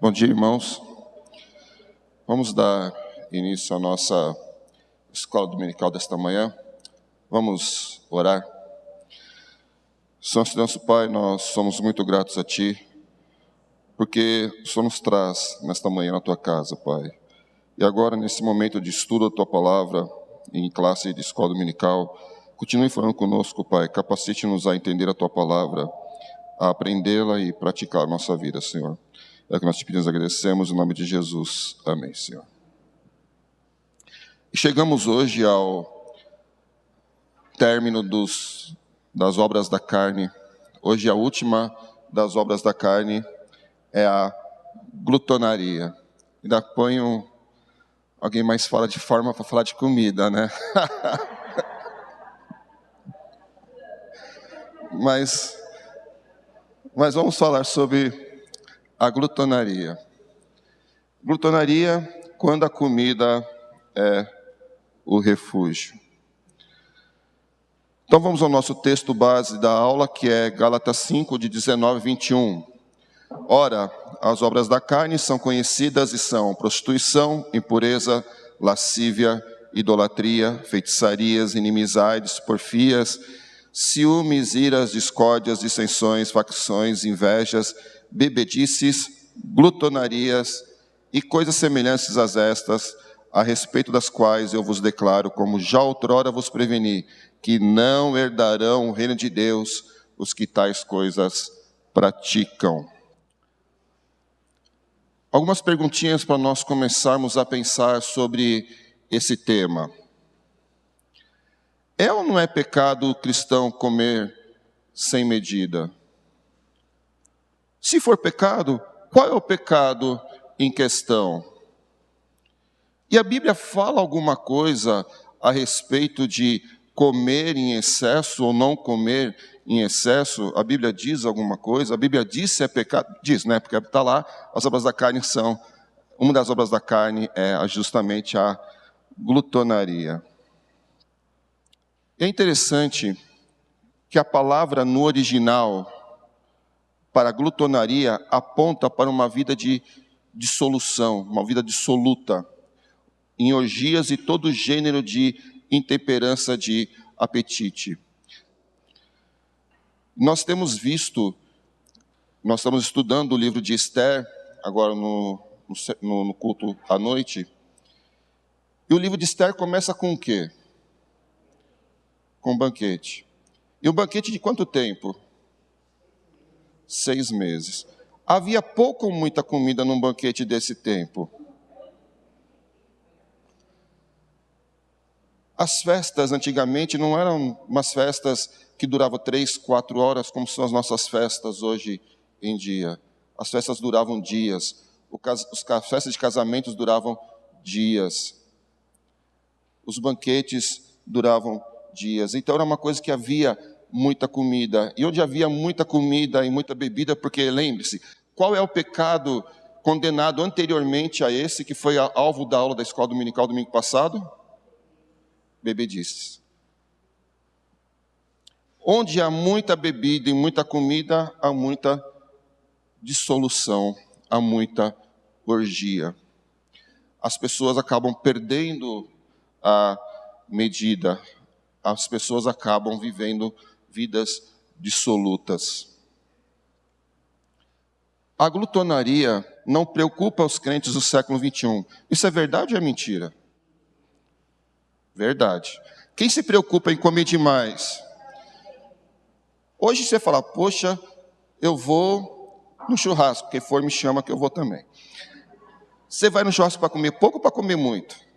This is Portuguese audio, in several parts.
Bom dia, irmãos. Vamos dar início à nossa escola dominical desta manhã. Vamos orar. Santo nosso Pai, nós somos muito gratos a Ti, porque o Senhor nos traz nesta manhã na Tua casa, Pai. E agora, nesse momento de estudo da Tua Palavra, em classe de escola dominical, continue falando conosco, Pai. Capacite-nos a entender a Tua Palavra, a aprendê-la e praticar a nossa vida, Senhor. É o que nós te pedimos e agradecemos, em nome de Jesus. Amém, Senhor. E chegamos hoje ao término das obras da carne. Hoje a última das obras da carne é a glutonaria. Ainda ponho alguém mais fora de forma para falar de comida, né? Mas vamos falar sobre a glutonaria. Glutonaria quando a comida é o refúgio. Então vamos ao nosso texto base da aula, que é Gálatas 5, de 19 a 21. Ora, as obras da carne são conhecidas e são prostituição, impureza, lascívia, idolatria, feitiçarias, inimizades, porfias, ciúmes, iras, discórdias, dissensões, facções, invejas, bebedices, glutonarias e coisas semelhantes a estas, a respeito das quais eu vos declaro, como já outrora vos preveni, que não herdarão o reino de Deus os que tais coisas praticam. Algumas perguntinhas para nós começarmos a pensar sobre esse tema. É ou não é pecado o cristão comer sem medida? Se for pecado, qual é o pecado em questão? E a Bíblia fala alguma coisa a respeito de comer em excesso ou não comer em excesso? A Bíblia diz alguma coisa? A Bíblia diz se é pecado? Diz, né? Porque está lá, as obras da carne são... Uma das obras da carne é justamente a glutonaria. É interessante que a palavra no original para glutonaria aponta para uma vida de dissolução, uma vida dissoluta, em orgias e todo gênero de intemperança de apetite. Nós estamos estudando o livro de Esther, agora no culto à noite, e o livro de Esther começa com o quê? Com um banquete. E um banquete de quanto tempo? 6 meses. Havia pouco ou muita comida num banquete desse tempo? As festas antigamente não eram umas festas que duravam 3, 4 horas, como são as nossas festas hoje em dia. As festas duravam dias. As festas de casamentos duravam dias. Os banquetes duravam dias. Então era uma coisa que havia muita comida. E onde havia muita comida e muita bebida, porque lembre-se, qual é o pecado condenado anteriormente a esse, que foi alvo da aula da escola dominical domingo passado? Bebedices. Onde há muita bebida e muita comida, há muita dissolução, há muita orgia. As pessoas acabam perdendo a medida, as pessoas acabam vivendo vidas dissolutas. A glutonaria não preocupa os crentes do século 21. Isso é verdade ou é mentira? Verdade. Quem se preocupa em comer demais? Hoje você fala, poxa, eu vou no churrasco, quem for me chama que eu vou também. Você vai no churrasco para comer pouco ou para comer muito?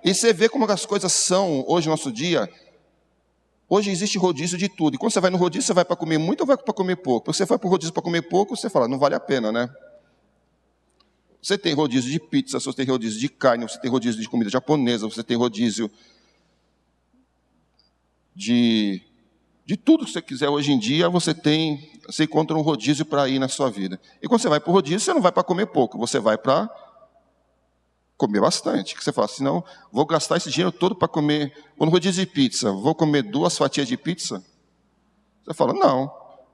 E você vê como as coisas são hoje no nosso dia. Hoje existe rodízio de tudo. E quando você vai no rodízio, você vai para comer muito ou vai para comer pouco? Porque você vai para o rodízio para comer pouco, você fala, não vale a pena, né? Você tem rodízio de pizza, você tem rodízio de carne, você tem rodízio de comida japonesa, você tem rodízio de tudo que você quiser hoje em dia, você encontra um rodízio para ir na sua vida. E quando você vai para o rodízio, você não vai para comer pouco, você vai para comer bastante. Que você fala assim, não, vou gastar esse dinheiro todo para comer, vou no rodízio de pizza, vou comer 2 fatias de pizza? Você fala, não,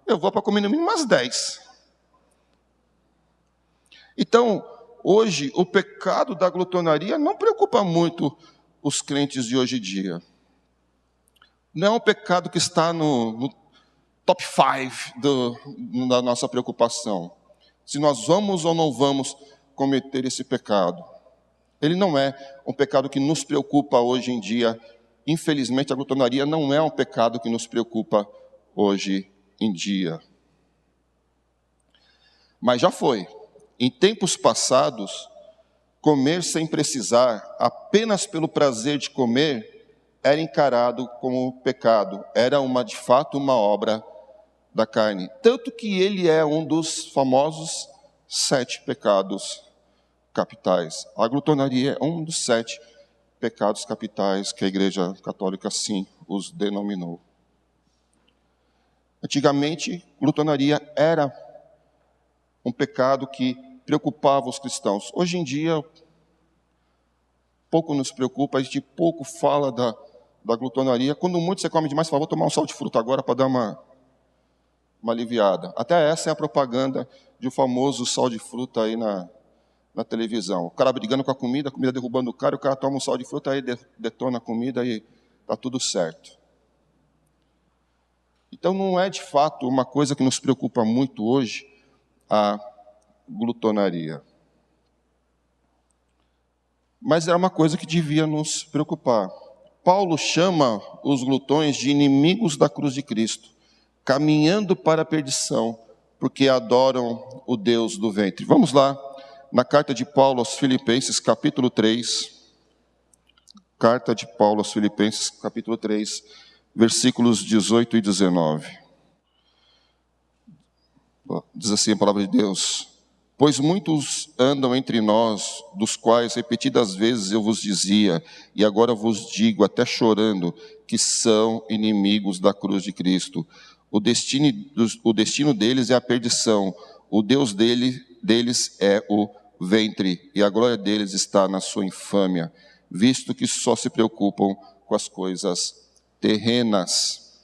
eu vou para comer no mínimo umas 10. Então, hoje, o pecado da glutonaria não preocupa muito os crentes de hoje em dia. Não é um pecado que está no top 5 da nossa preocupação. Se nós vamos ou não vamos cometer esse pecado. Ele não é um pecado que nos preocupa hoje em dia. Infelizmente, a glutonaria não é um pecado que nos preocupa hoje em dia. Mas já foi. Em tempos passados, comer sem precisar, apenas pelo prazer de comer, era encarado como pecado. Era de fato uma obra da carne. Tanto que ele é um dos famosos 7 pecados capitais. A glutonaria é um dos 7 pecados capitais que a Igreja Católica assim os denominou. Antigamente, glutonaria era um pecado que preocupava os cristãos. Hoje em dia, pouco nos preocupa, a gente pouco fala da glutonaria. Quando muito você come demais, fala, vou tomar um sal de fruta agora para dar uma aliviada. Até essa é a propaganda de um famoso sal de fruta aí na televisão. O cara brigando com a comida derrubando o cara toma um sal de fruta, aí detona a comida e está tudo certo. Então não é de fato uma coisa que nos preocupa muito hoje, a glutonaria. Mas é uma coisa que devia nos preocupar. Paulo chama os glutões de inimigos da cruz de Cristo, caminhando para a perdição, porque adoram o Deus do ventre. Vamos lá, na carta de Paulo aos Filipenses, capítulo 3. Carta de Paulo aos Filipenses, capítulo 3, versículos 18 e 19. Diz assim a palavra de Deus: pois muitos andam entre nós, dos quais repetidas vezes eu vos dizia, e agora vos digo, até chorando, que são inimigos da cruz de Cristo. O destino deles é a perdição, o Deus deles é o ventre, e a glória deles está na sua infâmia, visto que só se preocupam com as coisas terrenas.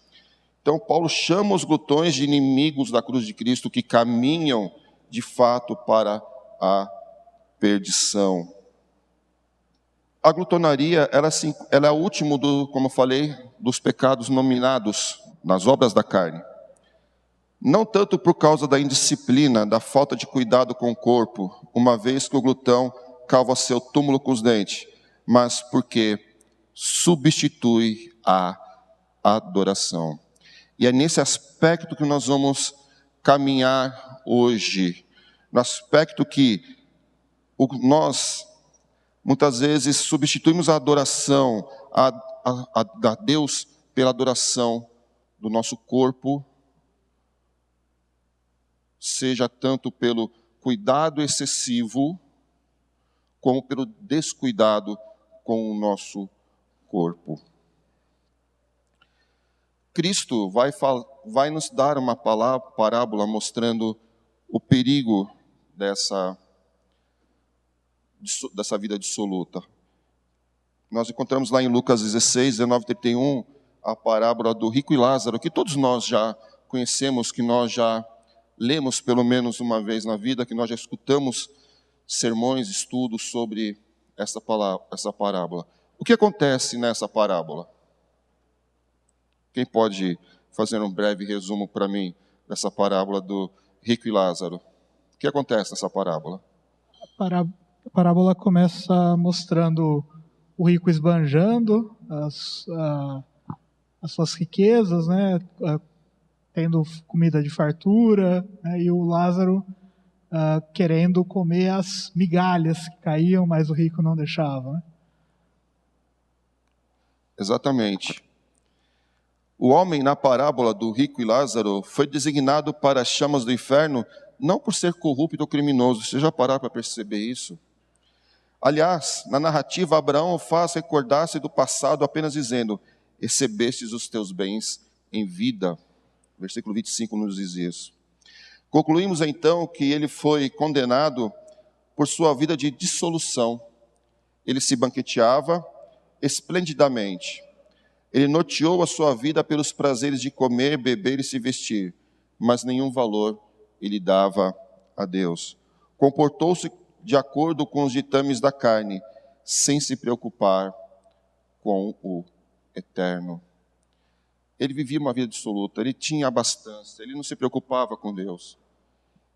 Então, Paulo chama os glutões de inimigos da cruz de Cristo, que caminham de fato para a perdição. A glutonaria, ela é o último, como eu falei, dos pecados nominados nas obras da carne. Não tanto por causa da indisciplina, da falta de cuidado com o corpo, uma vez que o glutão cava seu túmulo com os dentes, mas porque substitui a adoração. E é nesse aspecto que nós vamos caminhar hoje, no aspecto que nós muitas vezes substituímos a adoração a Deus pela adoração do nosso corpo, seja tanto pelo cuidado excessivo, como pelo descuidado com o nosso corpo. Cristo vai nos dar uma parábola mostrando o perigo dessa vida dissoluta. Nós encontramos lá em Lucas 16, 19, 31, a parábola do rico e Lázaro, que todos nós já conhecemos, que nós já lemos pelo menos uma vez na vida, que nós já escutamos sermões, estudos sobre essa parábola. O que acontece nessa parábola? Quem pode fazer um breve resumo para mim dessa parábola do rico e Lázaro? O que acontece nessa parábola? A parábola começa mostrando o rico esbanjando as suas riquezas, né, tendo comida de fartura, né, e o Lázaro querendo comer as migalhas que caíam, mas o rico não deixava. Né? Exatamente. O homem na parábola do rico e Lázaro foi designado para as chamas do inferno, não por ser corrupto ou criminoso. Você já parou para perceber isso? Aliás, na narrativa, Abraão faz recordar-se do passado apenas dizendo: recebestes os teus bens em vida. Versículo 25 nos diz isso. Concluímos então que ele foi condenado por sua vida de dissolução. Ele se banqueteava esplendidamente. Ele norteou a sua vida pelos prazeres de comer, beber e se vestir. mas nenhum valor ele dava a Deus. Comportou-se de acordo com os ditames da carne, sem se preocupar com o eterno. Ele vivia uma vida absoluta, ele tinha abastança, ele não se preocupava com Deus.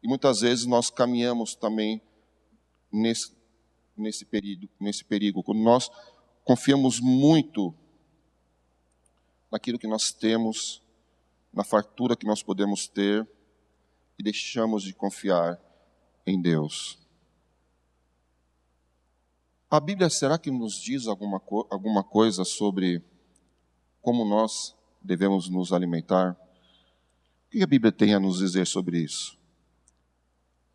E muitas vezes nós caminhamos também nesse perigo, quando nós confiamos muito naquilo que nós temos, na fartura que nós podemos ter, e deixamos de confiar em Deus. A Bíblia, será que nos diz alguma coisa sobre como nós devemos nos alimentar? O que a Bíblia tem a nos dizer sobre isso?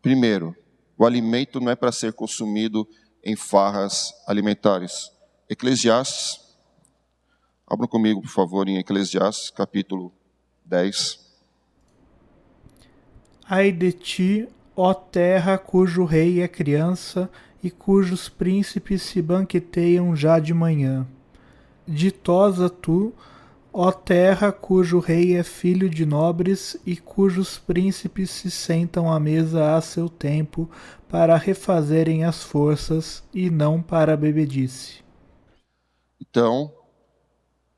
Primeiro, o alimento não é para ser consumido em farras alimentares. Eclesiastes, abra comigo, por favor, em Eclesiastes, capítulo 10. Ai de ti, ó terra, cujo rei é criança e cujos príncipes se banqueteiam já de manhã. Ditosa tu, ó terra, cujo rei é filho de nobres e cujos príncipes se sentam à mesa a seu tempo para refazerem as forças e não para a bebedice. Então,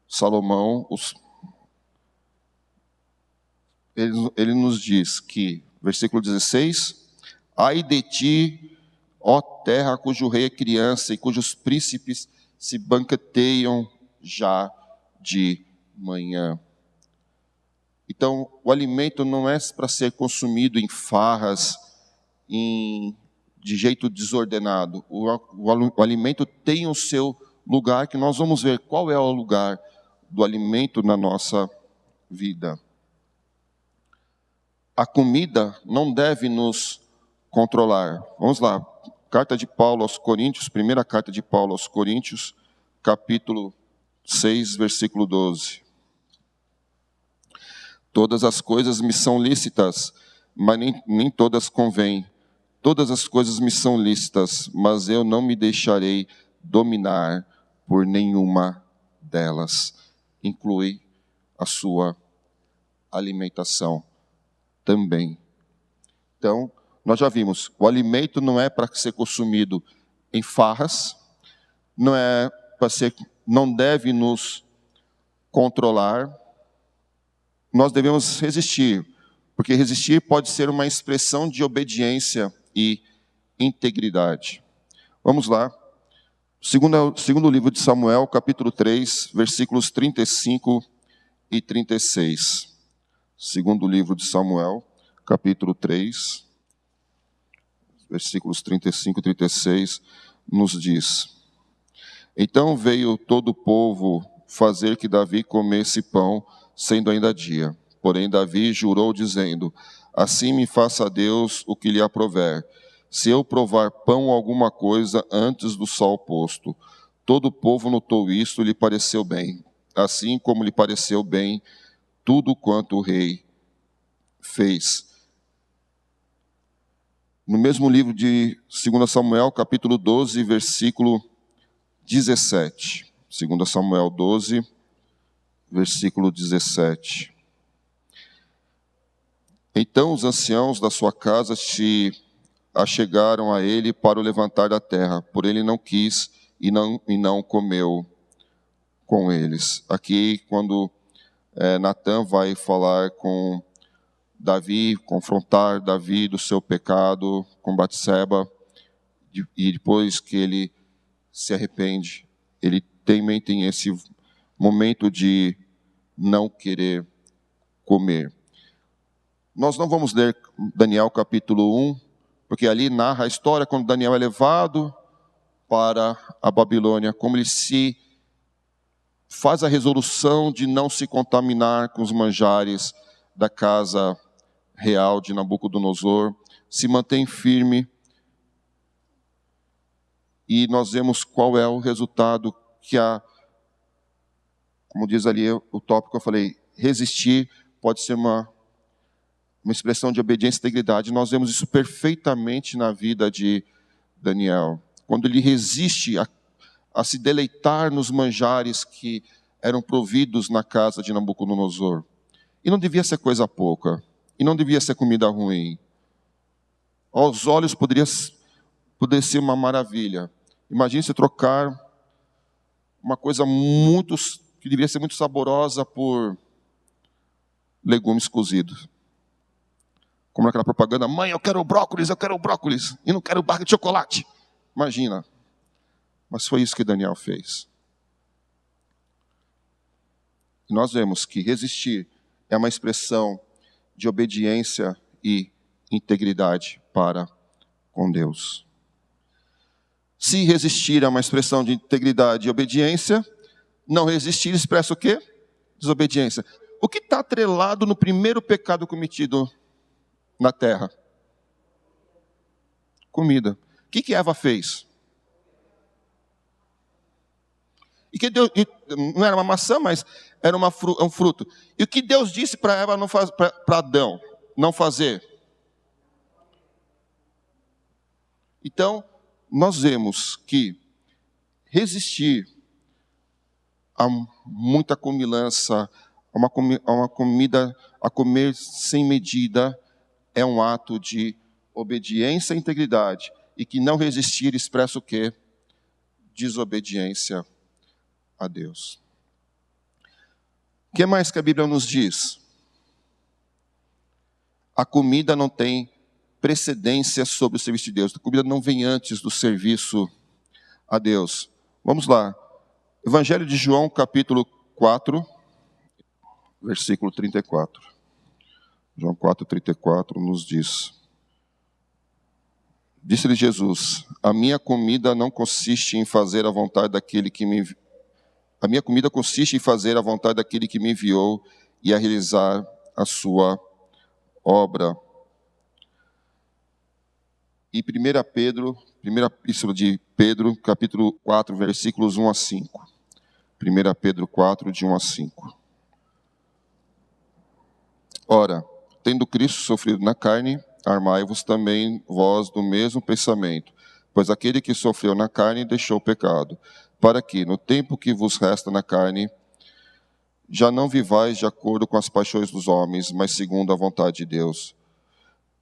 Salomão, ele nos diz que, versículo 16, ai de ti, ó terra, cujo rei é criança e cujos príncipes se banqueteiam já de manhã. Então, o alimento não é para ser consumido em farras, de jeito desordenado. O alimento tem o seu lugar, que nós vamos ver qual é o lugar do alimento na nossa vida. A comida não deve nos controlar. Vamos lá, carta de Paulo aos Coríntios, primeira carta de Paulo aos Coríntios, capítulo 6, versículo 12. Todas as coisas me são lícitas, mas nem todas convêm. Todas as coisas me são lícitas, mas eu não me deixarei dominar por nenhuma delas. Inclui a sua alimentação também. Então, nós já vimos, o alimento não é para ser consumido em farras, não deve nos controlar. Nós devemos resistir, porque resistir pode ser uma expressão de obediência e integridade. Vamos lá. Segundo livro de Samuel, capítulo 3, versículos 35 e 36. Segundo livro de Samuel, capítulo 3, versículos 35 e 36, nos diz: Então veio todo o povo fazer que Davi comesse pão, sendo ainda dia. Porém Davi jurou, dizendo: Assim me faça Deus o que lhe aprouver, se eu provar pão ou alguma coisa antes do sol posto. Todo o povo notou isto e lhe pareceu bem, assim como lhe pareceu bem tudo quanto o rei fez. No mesmo livro de 2 Samuel, capítulo 12, versículo 17. 2 Samuel 12, versículo 17. Então os anciãos da sua casa se achegaram a ele para o levantar da terra, porém ele não quis e não comeu com eles. Aqui, quando Natã vai falar com Davi, confrontar Davi do seu pecado com Batseba, e depois que ele se arrepende, ele também tem esse momento de não querer comer. Nós não vamos ler Daniel capítulo 1, porque ali narra a história quando Daniel é levado para a Babilônia, como ele se faz a resolução de não se contaminar com os manjares da casa real de Nabucodonosor, se mantém firme, e nós vemos qual é o resultado que como diz ali o tópico que eu falei, resistir pode ser uma expressão de obediência e integridade. Nós vemos isso perfeitamente na vida de Daniel, quando ele resiste a se deleitar nos manjares que eram providos na casa de Nabucodonosor. E não devia ser coisa pouca. E não devia ser comida ruim. Aos olhos poderia ser uma maravilha. Imagine se trocar uma coisa que deveria ser muito saborosa por legumes cozidos. Como naquela propaganda, mãe, eu quero brócolis, e não quero barra de chocolate. Imagina. Mas foi isso que Daniel fez. E nós vemos que resistir é uma expressão de obediência e integridade para com Deus. Se resistir é uma expressão de integridade e obediência, não resistir expressa o quê? Desobediência. O que está atrelado no primeiro pecado cometido na terra? Comida. O que Eva fez? Não era uma maçã, mas era um fruto. E o que Deus disse para Eva para Adão não fazer? Então, nós vemos que resistir a muita comilança, a comida a comer sem medida, é um ato de obediência e integridade. E que não resistir expressa o quê? Desobediência a Deus. O que mais que a Bíblia nos diz? A comida não tem precedência sobre o serviço de Deus. A comida não vem antes do serviço a Deus. Vamos lá. Evangelho de João, capítulo 4, versículo 34. João 4:34 nos diz: Disse-lhe Jesus: A minha comida consiste em fazer a vontade daquele que me enviou e a realizar a sua obra. E 1 Pedro, primeira epístola de Pedro, capítulo 4, versículos 1 a 5. 1 Pedro 4, de 1 a 5. Ora, tendo Cristo sofrido na carne, armai-vos também vós do mesmo pensamento, pois aquele que sofreu na carne deixou o pecado, para que, no tempo que vos resta na carne, já não vivais de acordo com as paixões dos homens, mas segundo a vontade de Deus.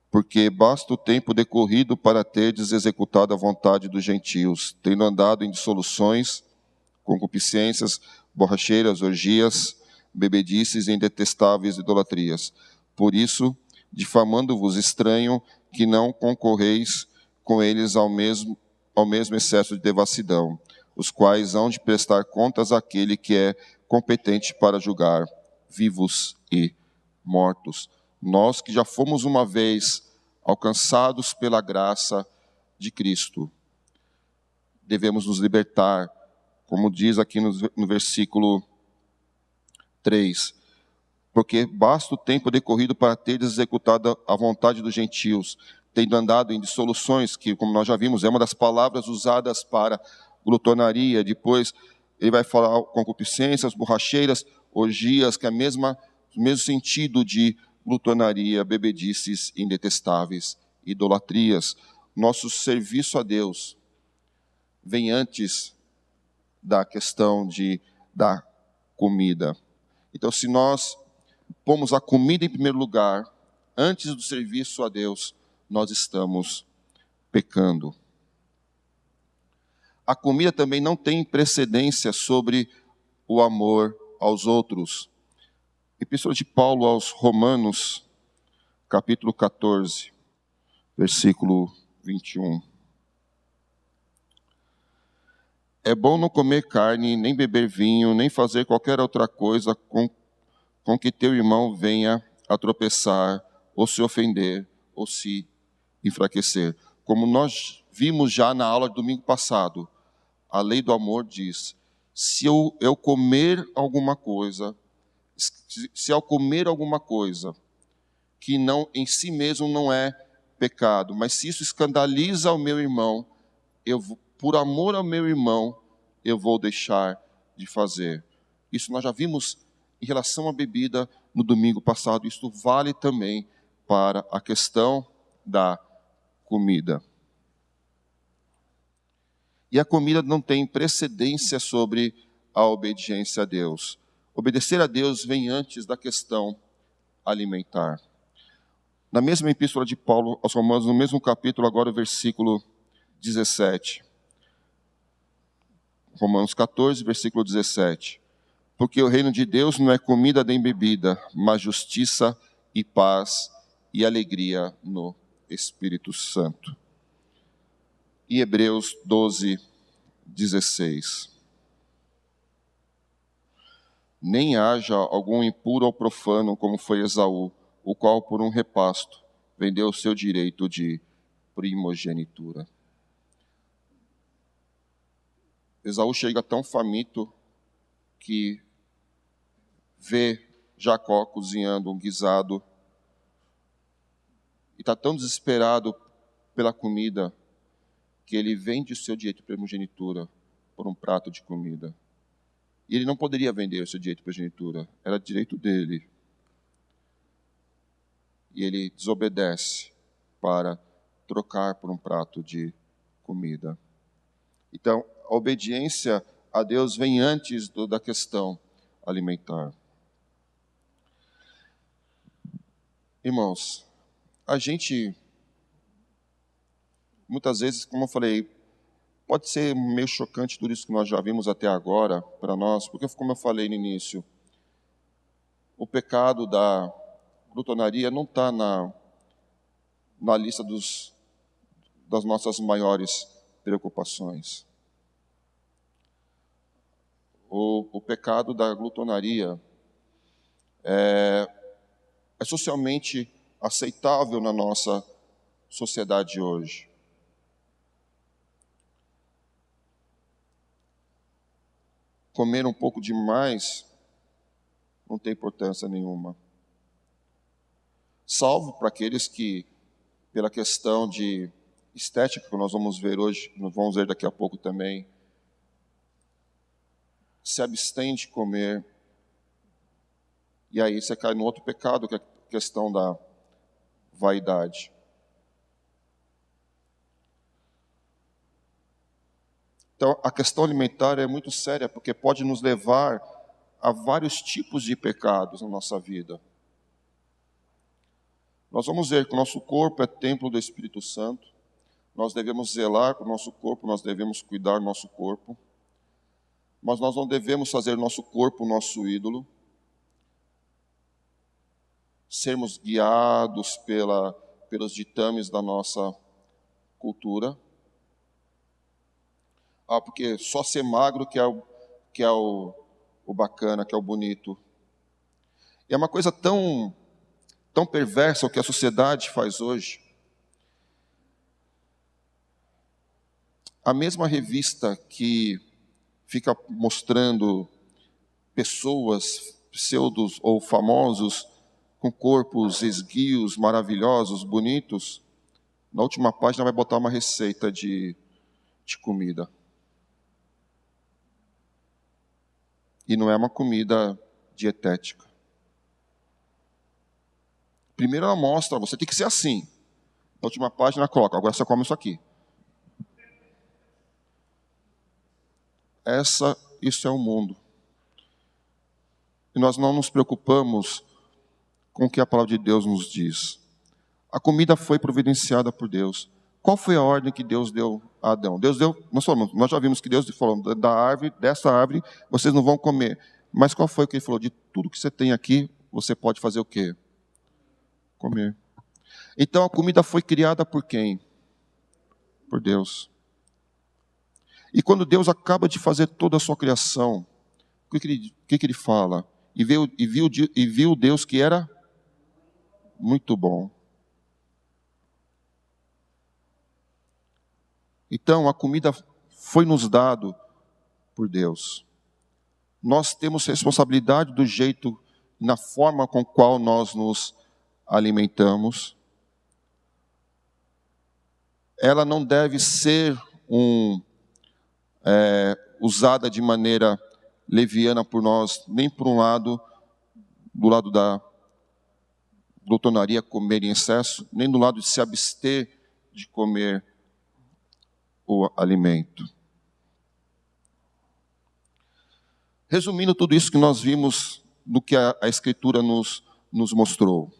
Porque basta o tempo decorrido para terdes executado a vontade dos gentios, tendo andado em dissoluções, concupiscências, borracheiras, orgias, bebedices e indetestáveis idolatrias. Por isso, difamando-vos estranho que não concorreis com eles ao mesmo excesso de devassidão, os quais hão de prestar contas àquele que é competente para julgar vivos e mortos. Nós que já fomos uma vez alcançados pela graça de Cristo, devemos nos libertar, como diz aqui no versículo 3, porque basta o tempo decorrido para teres executado a vontade dos gentios, tendo andado em dissoluções, que, como nós já vimos, é uma das palavras usadas para glutonaria. Depois ele vai falar concupiscências, borracheiras, orgias, que é o mesmo sentido de glutonaria, bebedices indetestáveis, idolatrias. Nosso serviço a Deus vem antes da questão da comida. Então, se nós pomos a comida em primeiro lugar, antes do serviço a Deus, nós estamos pecando. A comida também não tem precedência sobre o amor aos outros. Epístola de Paulo aos Romanos, capítulo 14, versículo 21. É bom não comer carne, nem beber vinho, nem fazer qualquer outra coisa com que teu irmão venha a tropeçar, ou se ofender, ou se enfraquecer. Como nós vimos já na aula de domingo passado, a lei do amor diz: se eu comer alguma coisa, se ao comer alguma coisa que não em si mesmo não é pecado, mas se isso escandaliza o meu irmão, por amor ao meu irmão, eu vou deixar de fazer. Isso nós já vimos em relação à bebida no domingo passado. Isso vale também para a questão da comida. E a comida não tem precedência sobre a obediência a Deus. Obedecer a Deus vem antes da questão alimentar. Na mesma epístola de Paulo aos Romanos, no mesmo capítulo, agora o versículo 17. Romanos 14, versículo 17. Porque o reino de Deus não é comida nem bebida, mas justiça e paz e alegria no Espírito Santo. E Hebreus 12, 16. Nem haja algum impuro ou profano como foi Esaú, o qual por um repasto vendeu o seu direito de primogenitura. Esaú chega tão faminto que vê Jacó cozinhando um guisado e está tão desesperado pela comida que ele vende o seu direito de primogenitura por um prato de comida. E ele não poderia vender o seu direito de primogenitura, era direito dele. E ele desobedece para trocar por um prato de comida. Então, a obediência a Deus vem antes da questão alimentar. Irmãos, a gente, muitas vezes, como eu falei, pode ser meio chocante tudo isso que nós já vimos até agora para nós, porque, como eu falei no início, o pecado da glutonaria não está na lista das nossas maiores preocupações. O pecado da glutonaria é socialmente aceitável na nossa sociedade hoje. Comer um pouco demais não tem importância nenhuma. Salvo para aqueles que, pela questão de estética que nós vamos ver hoje, nós vamos ver daqui a pouco também, se abstém de comer, e aí você cai no outro pecado, que é a questão da vaidade. Então, a questão alimentar é muito séria, porque pode nos levar a vários tipos de pecados na nossa vida. Nós vamos ver que o nosso corpo é templo do Espírito Santo, nós devemos zelar para o nosso corpo, nós devemos cuidar do nosso corpo, mas nós não devemos fazer nosso corpo o nosso ídolo, sermos guiados pelos ditames da nossa cultura. Porque só ser magro que é o bacana, que é o bonito. E é uma coisa tão perversa o que a sociedade faz hoje. A mesma revista que fica mostrando pessoas pseudos ou famosos com corpos esguios, maravilhosos, bonitos, na última página vai botar uma receita de comida. E não é uma comida dietética. Primeiro ela mostra, você tem que ser assim. Na última página ela coloca, agora você come isso aqui. Isso é o mundo. E nós não nos preocupamos com o que a palavra de Deus nos diz. A comida foi providenciada por Deus. Qual foi a ordem que Deus deu a Adão? Nós já vimos que Deus falou, dessa árvore, vocês não vão comer. Mas qual foi o que ele falou? De tudo que você tem aqui, você pode fazer o quê? Comer. Então a comida foi criada por quem? Por Deus. E quando Deus acaba de fazer toda a sua criação, o que ele fala? E viu Deus que era muito bom. Então, a comida foi nos dado por Deus. Nós temos responsabilidade do jeito, na forma com qual nós nos alimentamos. Ela não deve ser usada de maneira leviana por nós, nem por um lado, do lado da glutonaria, comer em excesso, nem do lado de se abster de comer o alimento. Resumindo tudo isso que nós vimos no que a Escritura nos mostrou.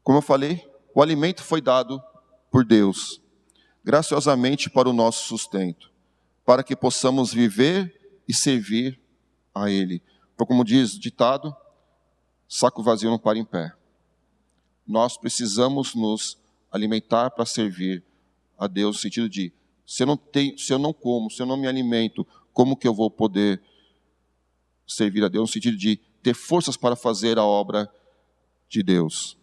Como eu falei, o alimento foi dado por Deus, graciosamente para o nosso sustento, para que possamos viver e servir a Ele. Porque, como diz o ditado, saco vazio não para em pé. Nós precisamos nos alimentar para servir a Deus, no sentido de, se eu não como, se eu não me alimento, como que eu vou poder servir a Deus? No sentido de ter forças para fazer a obra de Deus.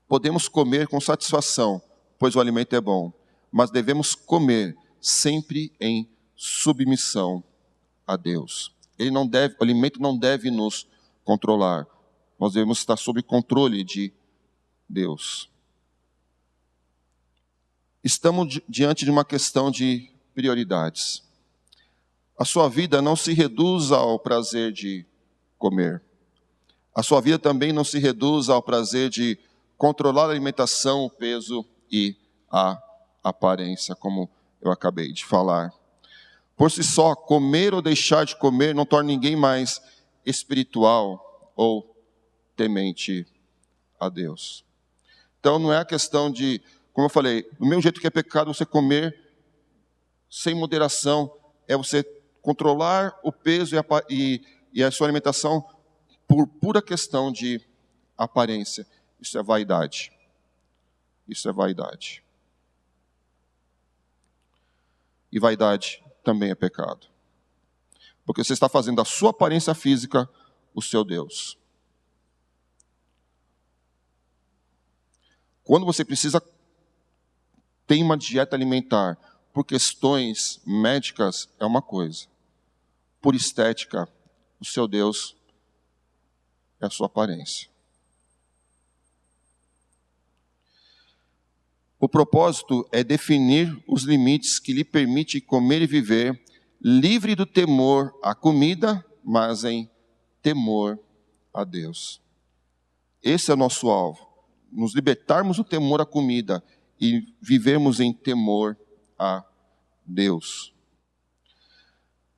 Podemos comer com satisfação, pois o alimento é bom, mas devemos comer sempre em submissão a Deus. O alimento não deve nos controlar. Nós devemos estar sob controle de Deus. Estamos diante de uma questão de prioridades. A sua vida não se reduz ao prazer de comer. A sua vida também não se reduz ao prazer de controlar a alimentação, o peso e a aparência, como eu acabei de falar. Por si só, comer ou deixar de comer não torna ninguém mais espiritual ou temente a Deus. Então não é a questão de, como eu falei, do mesmo jeito que é pecado você comer sem moderação, é você controlar o peso e a sua alimentação por pura questão de aparência. Isso é vaidade. Isso é vaidade. E vaidade também é pecado. Porque você está fazendo da sua aparência física o seu Deus. Quando você precisa ter uma dieta alimentar por questões médicas, é uma coisa. Por estética, o seu Deus é a sua aparência. O propósito é definir os limites que lhe permite comer e viver, livre do temor à comida, mas em temor a Deus. Esse é o nosso alvo. Nos libertarmos do temor à comida e vivermos em temor a Deus.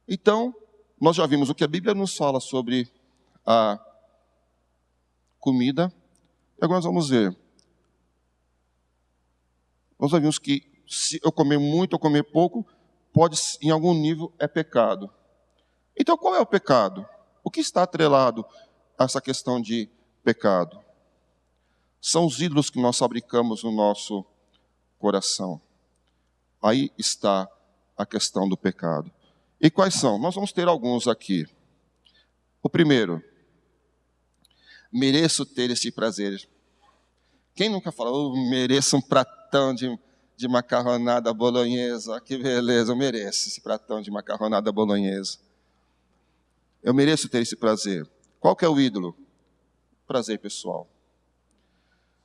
Então, nós já vimos o que a Bíblia nos fala sobre a comida. E agora nós vamos ver. Nós já vimos que se eu comer muito ou comer pouco, pode, em algum nível, é pecado. Então, qual é o pecado? O que está atrelado a essa questão de pecado? São os ídolos que nós fabricamos no nosso coração. Aí está a questão do pecado. E quais são? Nós vamos ter alguns aqui. O primeiro, mereço ter esse prazer. Quem nunca falou, mereço um pratão de macarronada bolonhesa? Que beleza, eu mereço esse pratão de macarronada bolonhesa. Eu mereço ter esse prazer. Qual que é o ídolo? Prazer pessoal.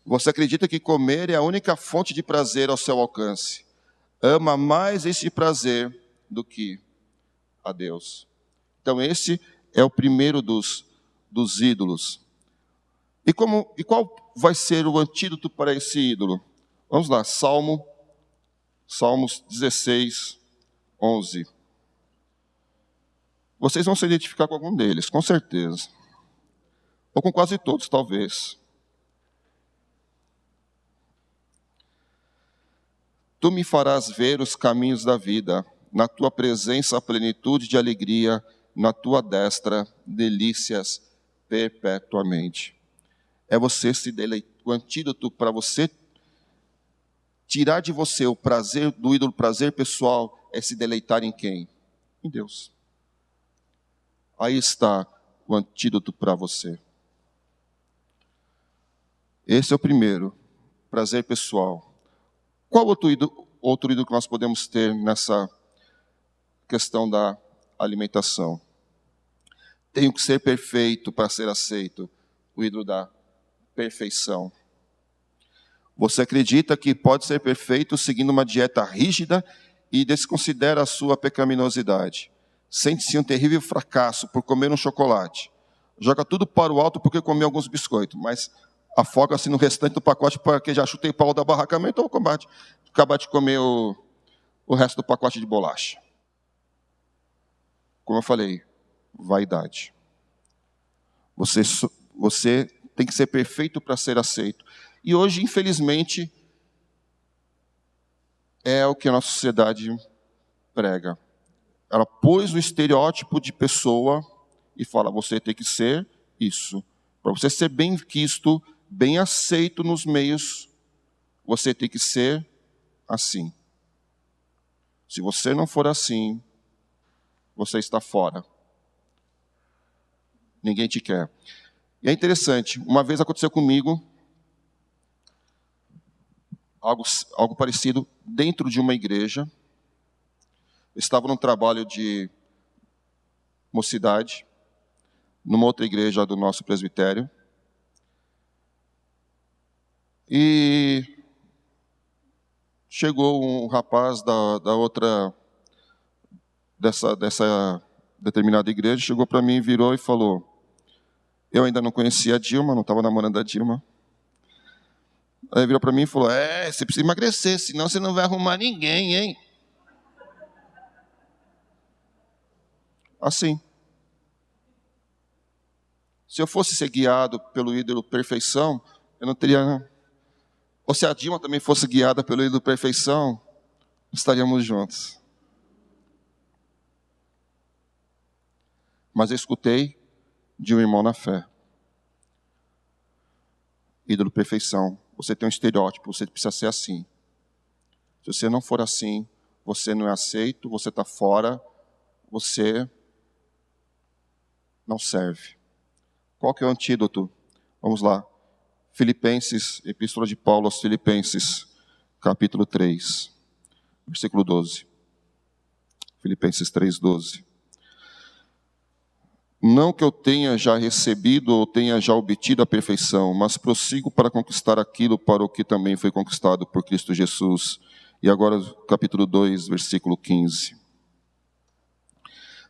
Você acredita que comer é a única fonte de prazer ao seu alcance. Ama mais esse prazer do que a Deus. Então esse é o primeiro dos ídolos. E qual vai ser o antídoto para esse ídolo? Vamos lá, Salmos 16, 11. Vocês vão se identificar com algum deles, com certeza. Ou com quase todos, talvez. Tu me farás ver os caminhos da vida, na tua presença a plenitude de alegria, na tua destra delícias perpetuamente. É você se deleitar. O antídoto para você tirar de você o prazer do ídolo, prazer pessoal, é se deleitar em quem? Em Deus. Aí está o antídoto para você. Esse é o primeiro, prazer pessoal. Qual outro ídolo que nós podemos ter nessa questão da alimentação? Tenho que ser perfeito para ser aceito. O ídolo da perfeição. Você acredita que pode ser perfeito seguindo uma dieta rígida e desconsidera a sua pecaminosidade. Sente-se um terrível fracasso por comer um chocolate. Joga tudo para o alto porque comeu alguns biscoitos, mas afoga-se no restante do pacote porque já chutei pau da barraca, então vou acabar de comer o resto do pacote de bolacha. Como eu falei, vaidade. Você tem que ser perfeito para ser aceito. E hoje, infelizmente, é o que a nossa sociedade prega. Ela pôs o estereótipo de pessoa e fala, você tem que ser isso. Para você ser bem quisto, bem aceito nos meios, você tem que ser assim. Se você não for assim, você está fora. Ninguém te quer. E é interessante, uma vez aconteceu comigo algo parecido dentro de uma igreja. Eu estava num trabalho de mocidade, numa outra igreja do nosso presbitério. E chegou um rapaz dessa determinada igreja, chegou para mim, virou e falou, eu ainda não conhecia a Dilma, não estava namorando a Dilma. Aí virou para mim e falou, você precisa emagrecer, senão você não vai arrumar ninguém, hein? Assim. Se eu fosse ser guiado pelo ídolo perfeição, eu não teria... Ou se a Dilma também fosse guiada pelo ídolo perfeição, estaríamos juntos. Mas eu escutei de um irmão na fé. Ídolo perfeição. Você tem um estereótipo, você precisa ser assim. Se você não for assim, você não é aceito, você está fora, você não serve. Qual que é o antídoto? Vamos lá. Filipenses, Epístola de Paulo aos Filipenses, capítulo 3, versículo 12. Filipenses 3, 12. Não que eu tenha já recebido ou tenha já obtido a perfeição, mas prossigo para conquistar aquilo para o que também foi conquistado por Cristo Jesus. E agora, capítulo 2, versículo 15.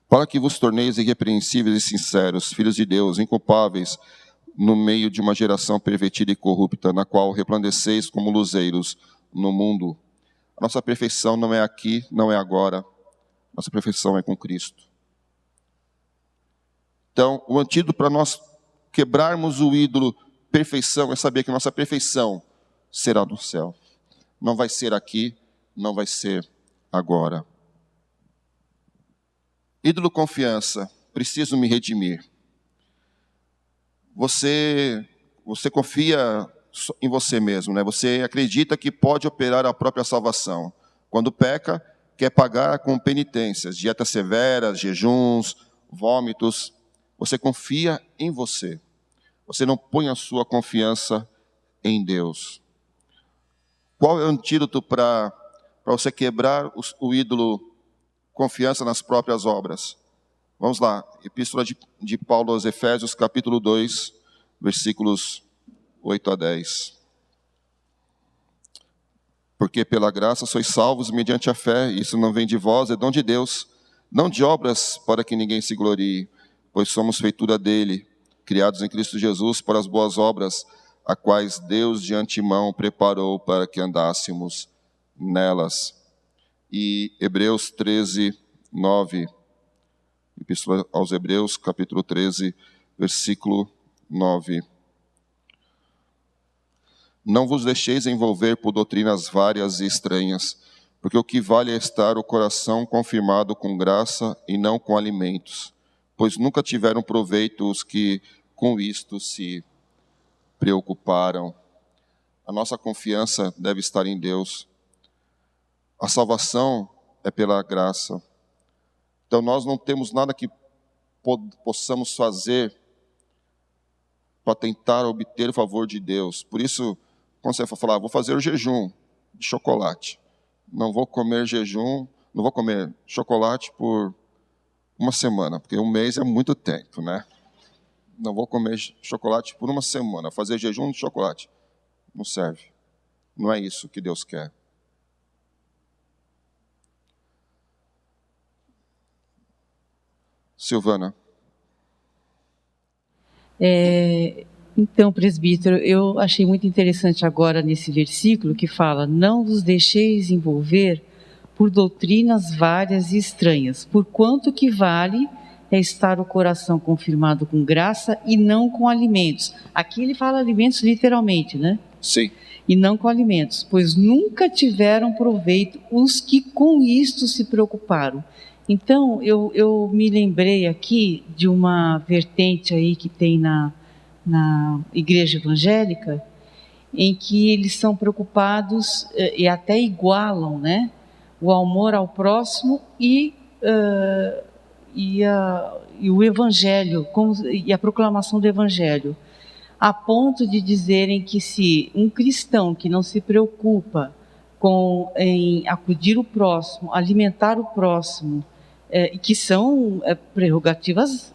Para que vos torneis irrepreensíveis e sinceros, filhos de Deus, inculpáveis, no meio de uma geração pervertida e corrupta, na qual resplandeceis como luzeiros no mundo. A nossa perfeição não é aqui, não é agora. Nossa perfeição é com Cristo. Então, o antídoto para nós quebrarmos o ídolo perfeição é saber que nossa perfeição será no céu. Não vai ser aqui, não vai ser agora. Ídolo confiança, preciso me redimir. Você confia em você mesmo, né? Você acredita que pode operar a própria salvação. Quando peca, quer pagar com penitências, dietas severas, jejuns, vômitos. Você confia em você. Você não põe a sua confiança em Deus. Qual é o antídoto para você quebrar o ídolo confiança nas próprias obras? Vamos lá, Epístola de Paulo aos Efésios, capítulo 2, versículos 8 a 10. Porque pela graça sois salvos mediante a fé, isso não vem de vós, é dom de Deus, não de obras para que ninguém se glorie, pois somos feitura dele, criados em Cristo Jesus para as boas obras, a quais Deus de antemão preparou para que andássemos nelas. E Hebreus 13, 9, Epístola aos Hebreus, capítulo 13, versículo 9. Não vos deixeis envolver por doutrinas várias e estranhas, porque o que vale é estar o coração confirmado com graça e não com alimentos, pois nunca tiveram proveito os que com isto se preocuparam. A nossa confiança deve estar em Deus. A salvação é pela graça. Então nós não temos nada que possamos fazer para tentar obter o favor de Deus. Por isso, quando você for falar, vou fazer o jejum de chocolate. Não vou comer chocolate por uma semana, porque um mês é muito tempo, né? Não vou comer chocolate por uma semana. Fazer jejum de chocolate não serve. Não é isso que Deus quer. Silvana. Então, presbítero, eu achei muito interessante agora nesse versículo que fala: não vos deixeis envolver por doutrinas várias e estranhas, porquanto que vale é estar o coração confirmado com graça e não com alimentos. Aqui ele fala alimentos literalmente, né? Sim. E não com alimentos, pois nunca tiveram proveito os que com isto se preocuparam. Então, eu me lembrei aqui de uma vertente aí que tem na igreja evangélica, em que eles são preocupados e até igualam, né, o amor ao próximo e o evangelho, e a proclamação do evangelho, a ponto de dizerem que se um cristão que não se preocupa em acudir o próximo, alimentar o próximo, que são prerrogativas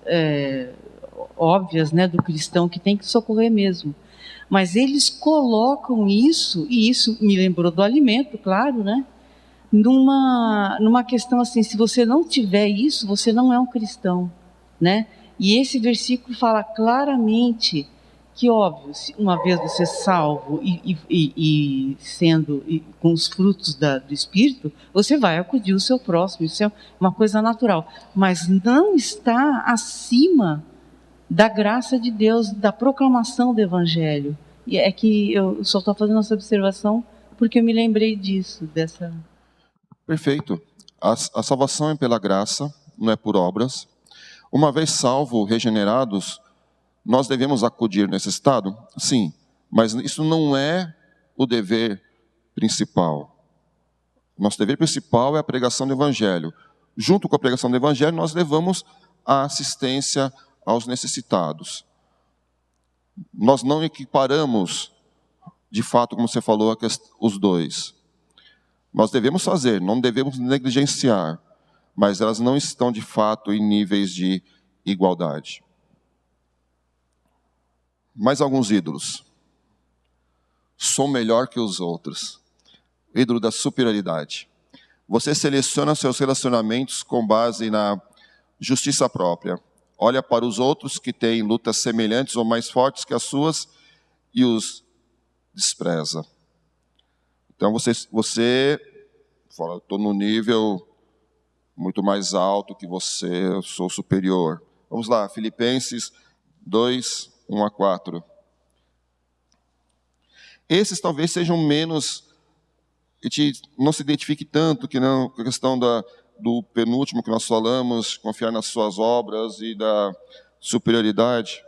óbvias, né, do cristão, que tem que socorrer mesmo, mas eles colocam isso, e isso me lembrou do alimento, claro, né, numa questão assim, se você não tiver isso, você não é um cristão, né? E esse versículo fala claramente que, óbvio, uma vez você salvo e sendo com os frutos do Espírito, você vai acudir o seu próximo, isso é uma coisa natural, mas não está acima da graça de Deus, da proclamação do Evangelho. E é que eu só estou fazendo essa observação porque eu me lembrei disso, dessa... Perfeito. A salvação é pela graça, não é por obras. Uma vez salvo, regenerados, nós devemos acudir nesse estado? Sim, mas isso não é o dever principal. Nosso dever principal é a pregação do Evangelho. Junto com a pregação do Evangelho, nós levamos a assistência aos necessitados. Nós não equiparamos, de fato, como você falou, os dois. Nós devemos fazer, não devemos negligenciar, mas elas não estão, de fato, em níveis de igualdade. Mais alguns ídolos. Sou melhor que os outros. Ídolo da superioridade. Você seleciona seus relacionamentos com base na justiça própria. Olha para os outros que têm lutas semelhantes ou mais fortes que as suas e os despreza. Então você fala, estou no nível muito mais alto que você, eu sou superior. Vamos lá, Filipenses 2, 1-4. Esses talvez sejam menos, não se identifique tanto que não, com a questão do penúltimo que nós falamos, confiar nas suas obras e da superioridade,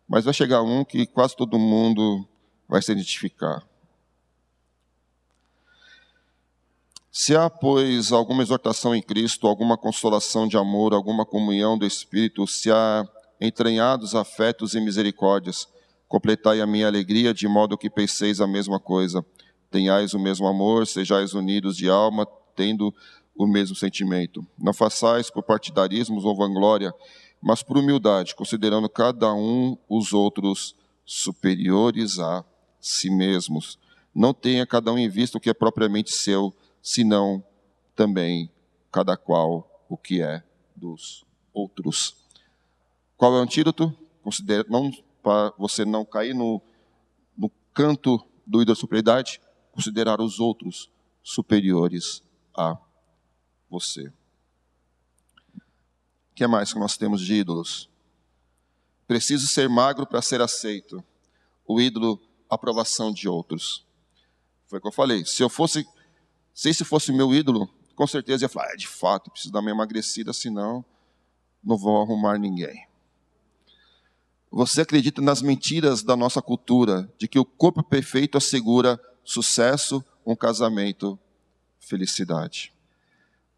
mas vai chegar um que quase todo mundo vai se identificar. Se há, pois, alguma exortação em Cristo, alguma consolação de amor, alguma comunhão do Espírito, se há entranhados afetos e misericórdias, completai a minha alegria, de modo que penseis a mesma coisa. Tenhais o mesmo amor, sejais unidos de alma, tendo o mesmo sentimento. Não façais por partidarismos ou vanglória, mas por humildade, considerando cada um os outros superiores a si mesmos. Não tenha cada um em vista o que é propriamente seu, senão também cada qual o que é dos outros. Qual é o antídoto? Para você não cair no canto do ídolo da superioridade, considerar os outros superiores a você. O que mais que nós temos de ídolos? Preciso ser magro para ser aceito. O ídolo, aprovação de outros. Foi o que eu falei. Se esse fosse o meu ídolo, com certeza eu ia falar, de fato, preciso dar uma emagrecida, senão não vou arrumar ninguém. Você acredita nas mentiras da nossa cultura, de que o corpo perfeito assegura sucesso, um casamento, felicidade.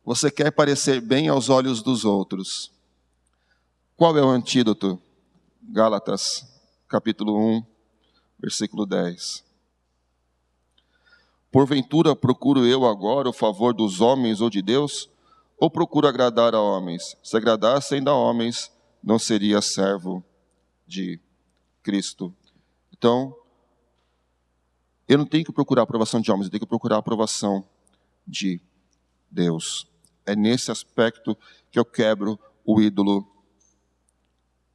Você quer parecer bem aos olhos dos outros. Qual é o antídoto? Gálatas, capítulo 1, versículo 10. Porventura procuro eu agora o favor dos homens ou de Deus? Ou procuro agradar a homens? Se agradasse ainda a homens, não seria servo de Cristo. Então, eu não tenho que procurar a aprovação de homens, eu tenho que procurar a aprovação de Deus. É nesse aspecto que eu quebro o ídolo,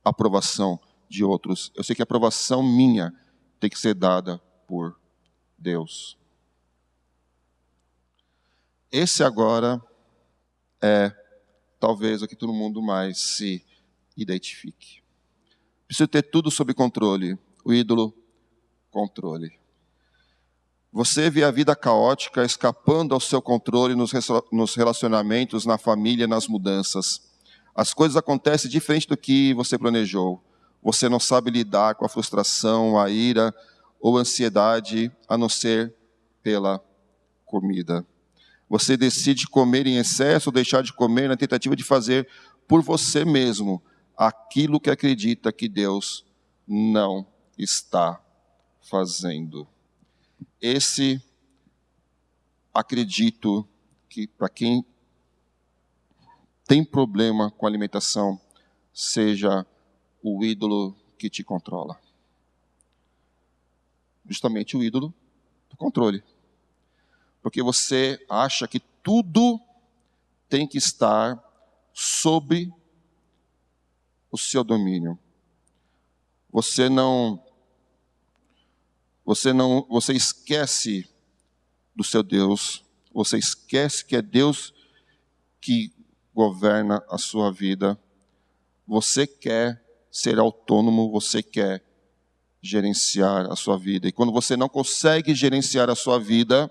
aprovação de outros. Eu sei que a aprovação minha tem que ser dada por Deus. Esse agora é talvez o que todo mundo mais se identifique. Preciso ter tudo sob controle. O ídolo, controle. Você vê a vida caótica escapando ao seu controle nos relacionamentos, na família, nas mudanças. As coisas acontecem diferente do que você planejou. Você não sabe lidar com a frustração, a ira ou a ansiedade, a não ser pela comida. Você decide comer em excesso ou deixar de comer na tentativa de fazer por você mesmo aquilo que acredita que Deus não está fazendo. Esse, acredito que para quem tem problema com alimentação, seja o ídolo que te controla. Justamente o ídolo do controle. Porque você acha que tudo tem que estar sob o seu domínio. Você esquece do seu Deus, você esquece que é Deus que governa a sua vida. Você quer ser autônomo, você quer gerenciar a sua vida. E quando você não consegue gerenciar a sua vida,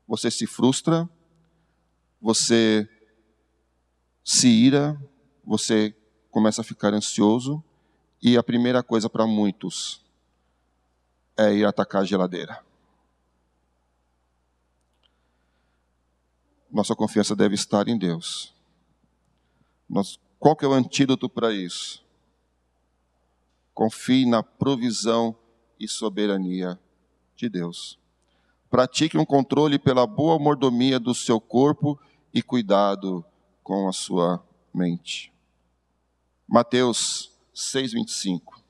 você se frustra, você se ira, você começa a ficar ansioso, e a primeira coisa para muitos é ir atacar a geladeira. Nossa confiança deve estar em Deus. Qual que é o antídoto para isso? Confie na provisão e soberania de Deus. Pratique um controle pela boa mordomia do seu corpo e cuidado com a sua mente. Mateus 6:25.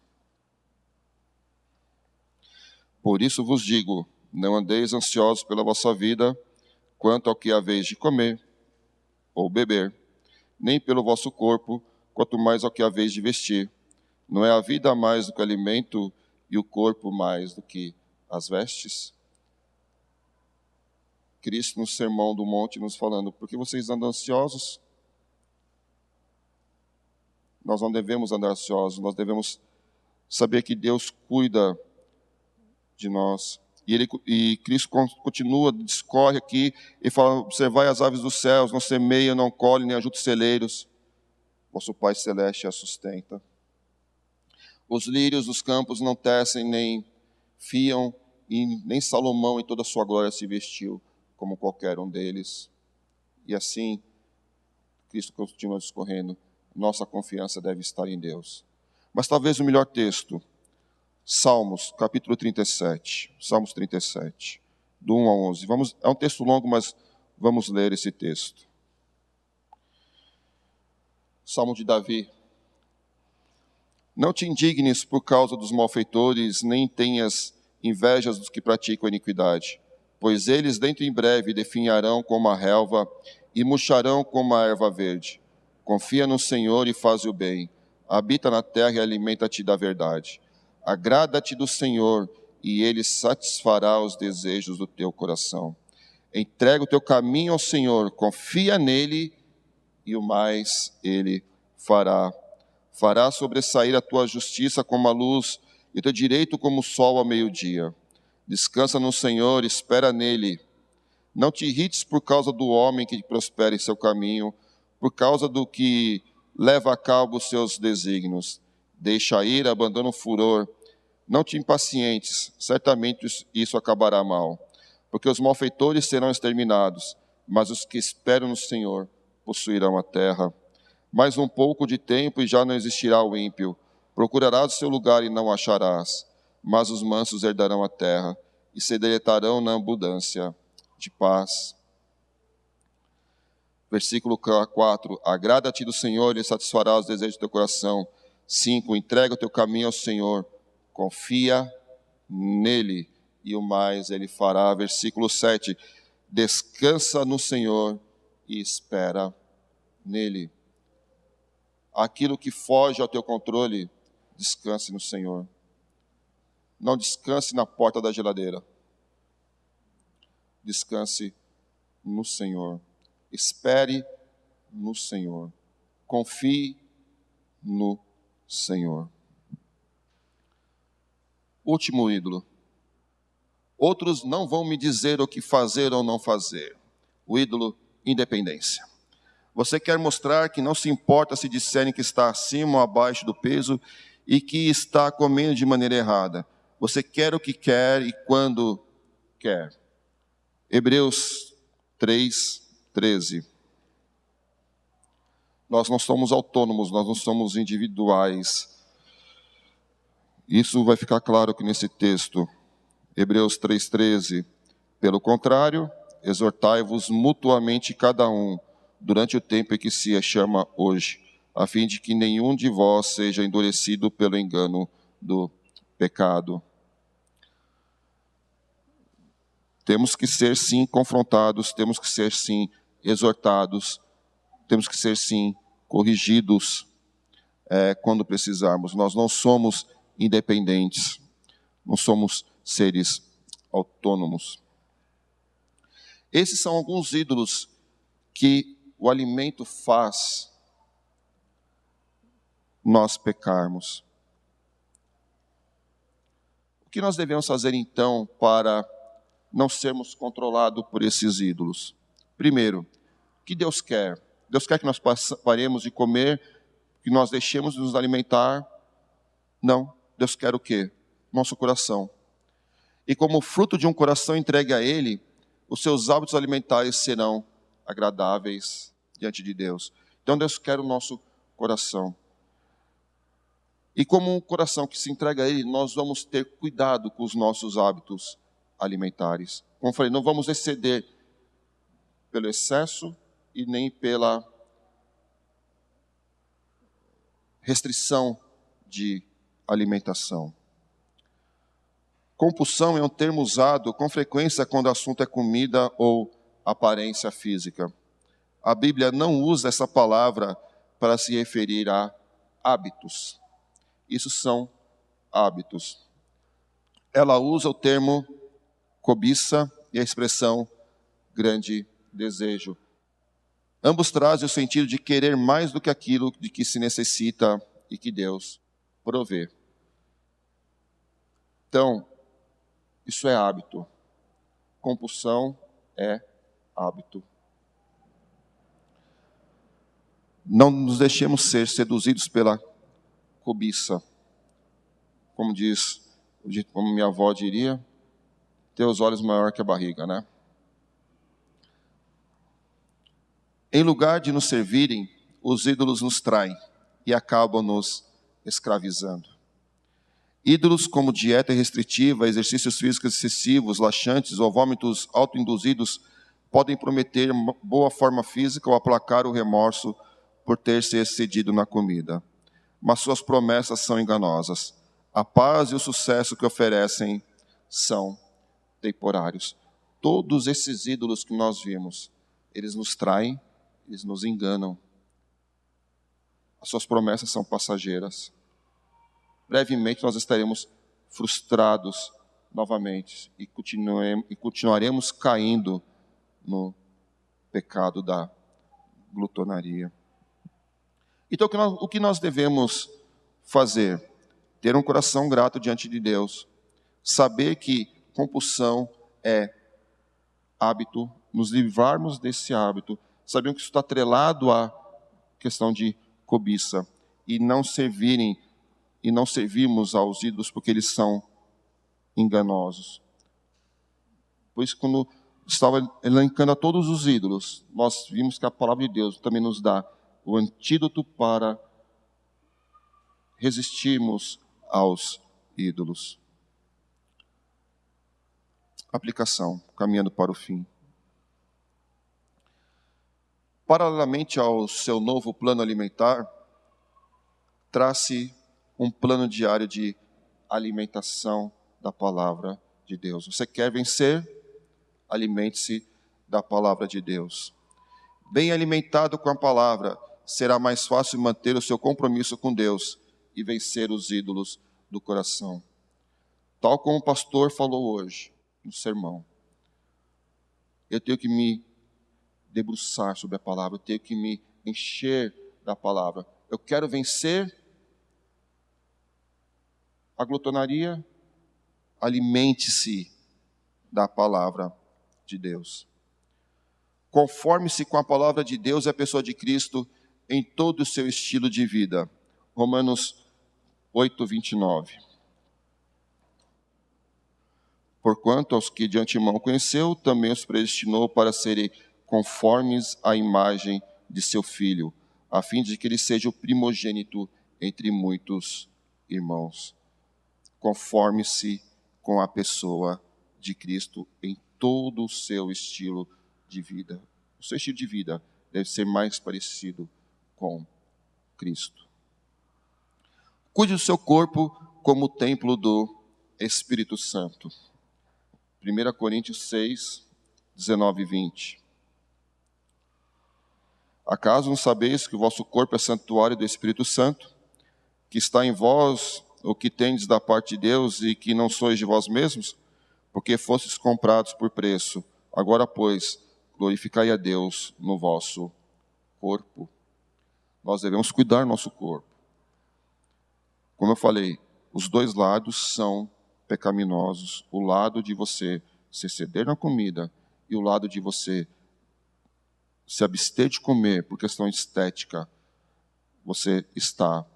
Por isso vos digo, não andeis ansiosos pela vossa vida, quanto ao que haveis de comer ou beber, nem pelo vosso corpo, quanto mais ao que haveis de vestir. Não é a vida mais do que o alimento e o corpo mais do que as vestes? Cristo no Sermão do Monte nos falando, por que vocês andam ansiosos? Nós não devemos andar ansiosos, nós devemos saber que Deus cuida de nós. E Cristo continua, discorre aqui, e fala, observai as aves dos céus, não semeiam, não colhem, nem ajuntam celeiros. Vosso Pai Celeste as sustenta. Os lírios dos campos não tecem, nem fiam, e nem Salomão em toda a sua glória se vestiu como qualquer um deles. E assim, Cristo continua discorrendo, nossa confiança deve estar em Deus. Mas talvez o melhor texto, Salmos, capítulo 37. Salmos 37, do 1 ao 11. É um texto longo, mas vamos ler esse texto. Salmo de Davi. Não te indignes por causa dos malfeitores, nem tenhas invejas dos que praticam a iniquidade, pois eles dentro em breve definharão como a relva e murcharão como a erva verde. Confia no Senhor e faz o bem. Habita na terra e alimenta-te da verdade. Agrada-te do Senhor, e Ele satisfará os desejos do teu coração. Entrega o teu caminho ao Senhor, confia nele, e o mais Ele fará. Fará sobressair a tua justiça como a luz, e o teu direito como o sol ao meio-dia. Descansa no Senhor, espera nele. Não te irrites por causa do homem que prospera em seu caminho, por causa do que leva a cabo os seus desígnios. Deixa a ira, abandona o furor. Não te impacientes, certamente isso acabará mal. Porque os malfeitores serão exterminados, mas os que esperam no Senhor possuirão a terra. Mais um pouco de tempo e já não existirá o ímpio. Procurarás o seu lugar e não o acharás. Mas os mansos herdarão a terra e se deleitarão na abundância de paz. Versículo 4. Agrada-te do Senhor e satisfará os desejos do teu coração. 5. Entrega o teu caminho ao Senhor. Confia nele e o mais ele fará. Versículo 7. Descansa no Senhor e espera nele. Aquilo que foge ao teu controle, descanse no Senhor. Não descanse na porta da geladeira. Descanse no Senhor. Espere no Senhor. Confie no Senhor. Último ídolo. Outros não vão me dizer o que fazer ou não fazer. O ídolo independência. Você quer mostrar que não se importa se disserem que está acima ou abaixo do peso e que está comendo de maneira errada. Você quer o que quer e quando quer. Hebreus 3:13. Nós não somos autônomos, nós não somos individuais. Isso vai ficar claro aqui nesse texto. Hebreus 3:13. Pelo contrário, exortai-vos mutuamente cada um, durante o tempo em que se chama hoje, a fim de que nenhum de vós seja endurecido pelo engano do pecado. Temos que ser, sim, confrontados, temos que ser, sim, exortados, temos que ser, sim, corrigidos quando precisarmos. Nós não somos independentes, não somos seres autônomos. Esses são alguns ídolos que o alimento faz nós pecarmos. O que nós devemos fazer então para não sermos controlados por esses ídolos? Primeiro, o que Deus quer? Deus quer que nós paremos de comer, que nós deixemos de nos alimentar? Não. Deus quer o quê? Nosso coração. E como fruto de um coração entregue a Ele, os seus hábitos alimentares serão agradáveis diante de Deus. Então Deus quer o nosso coração. E como um coração que se entrega a Ele, nós vamos ter cuidado com os nossos hábitos alimentares. Como eu falei, não vamos exceder pelo excesso e nem pela restrição de alimentação. Compulsão é um termo usado com frequência quando o assunto é comida ou aparência física. A Bíblia não usa essa palavra para se referir a hábitos. Isso são hábitos. Ela usa o termo cobiça e a expressão grande desejo. Ambos trazem o sentido de querer mais do que aquilo de que se necessita e que Deus provê. Então, isso é hábito. Compulsão é hábito. Não nos deixemos ser seduzidos pela cobiça. Como minha avó diria, ter os olhos maior que a barriga, né? Em lugar de nos servirem, os ídolos nos traem e acabam nos escravizando. Ídolos como dieta restritiva, exercícios físicos excessivos, laxantes ou vômitos autoinduzidos podem prometer boa forma física ou aplacar o remorso por ter se excedido na comida. Mas suas promessas são enganosas. A paz e o sucesso que oferecem são temporários. Todos esses ídolos que nós vimos, eles nos traem, eles nos enganam. As suas promessas são passageiras. Brevemente nós estaremos frustrados novamente e continuaremos caindo no pecado da glutonaria. Então o que nós devemos fazer? Ter um coração grato diante de Deus. Saber que compulsão é hábito, nos livrarmos desse hábito. Sabemos que isso está atrelado à questão de cobiça e não servirmos aos ídolos porque eles são enganosos. Por isso, quando estava elencando a todos os ídolos, nós vimos que a palavra de Deus também nos dá o antídoto para resistirmos aos ídolos. Aplicação, caminhando para o fim. Paralelamente ao seu novo plano alimentar, trace um plano diário de alimentação da palavra de Deus. Você quer vencer? Alimente-se da palavra de Deus. Bem alimentado com a palavra, será mais fácil manter o seu compromisso com Deus e vencer os ídolos do coração. Tal como o pastor falou hoje no sermão. Eu tenho que me debruçar sobre a palavra, eu tenho que me encher da palavra. Eu quero vencer a glutonaria. Alimente-se da palavra de Deus. Conforme-se com a palavra de Deus e a pessoa de Cristo em todo o seu estilo de vida. Romanos 8, 29. Porquanto aos que de antemão conheceu, também os predestinou para serem conformes à imagem de seu Filho, a fim de que ele seja o primogênito entre muitos irmãos. Conforme-se com a pessoa de Cristo em todo o seu estilo de vida. O seu estilo de vida deve ser mais parecido com Cristo. Cuide do seu corpo como templo do Espírito Santo. 1 Coríntios 6, 19 e 20. Acaso não sabeis que o vosso corpo é santuário do Espírito Santo, que está em vós, o que tendes da parte de Deus, e que não sois de vós mesmos? Porque fostes comprados por preço. Agora, pois, glorificai a Deus no vosso corpo. Nós devemos cuidar do nosso corpo. Como eu falei, os dois lados são pecaminosos. O lado de você se exceder na comida e o lado de você se abster de comer por questão estética, você está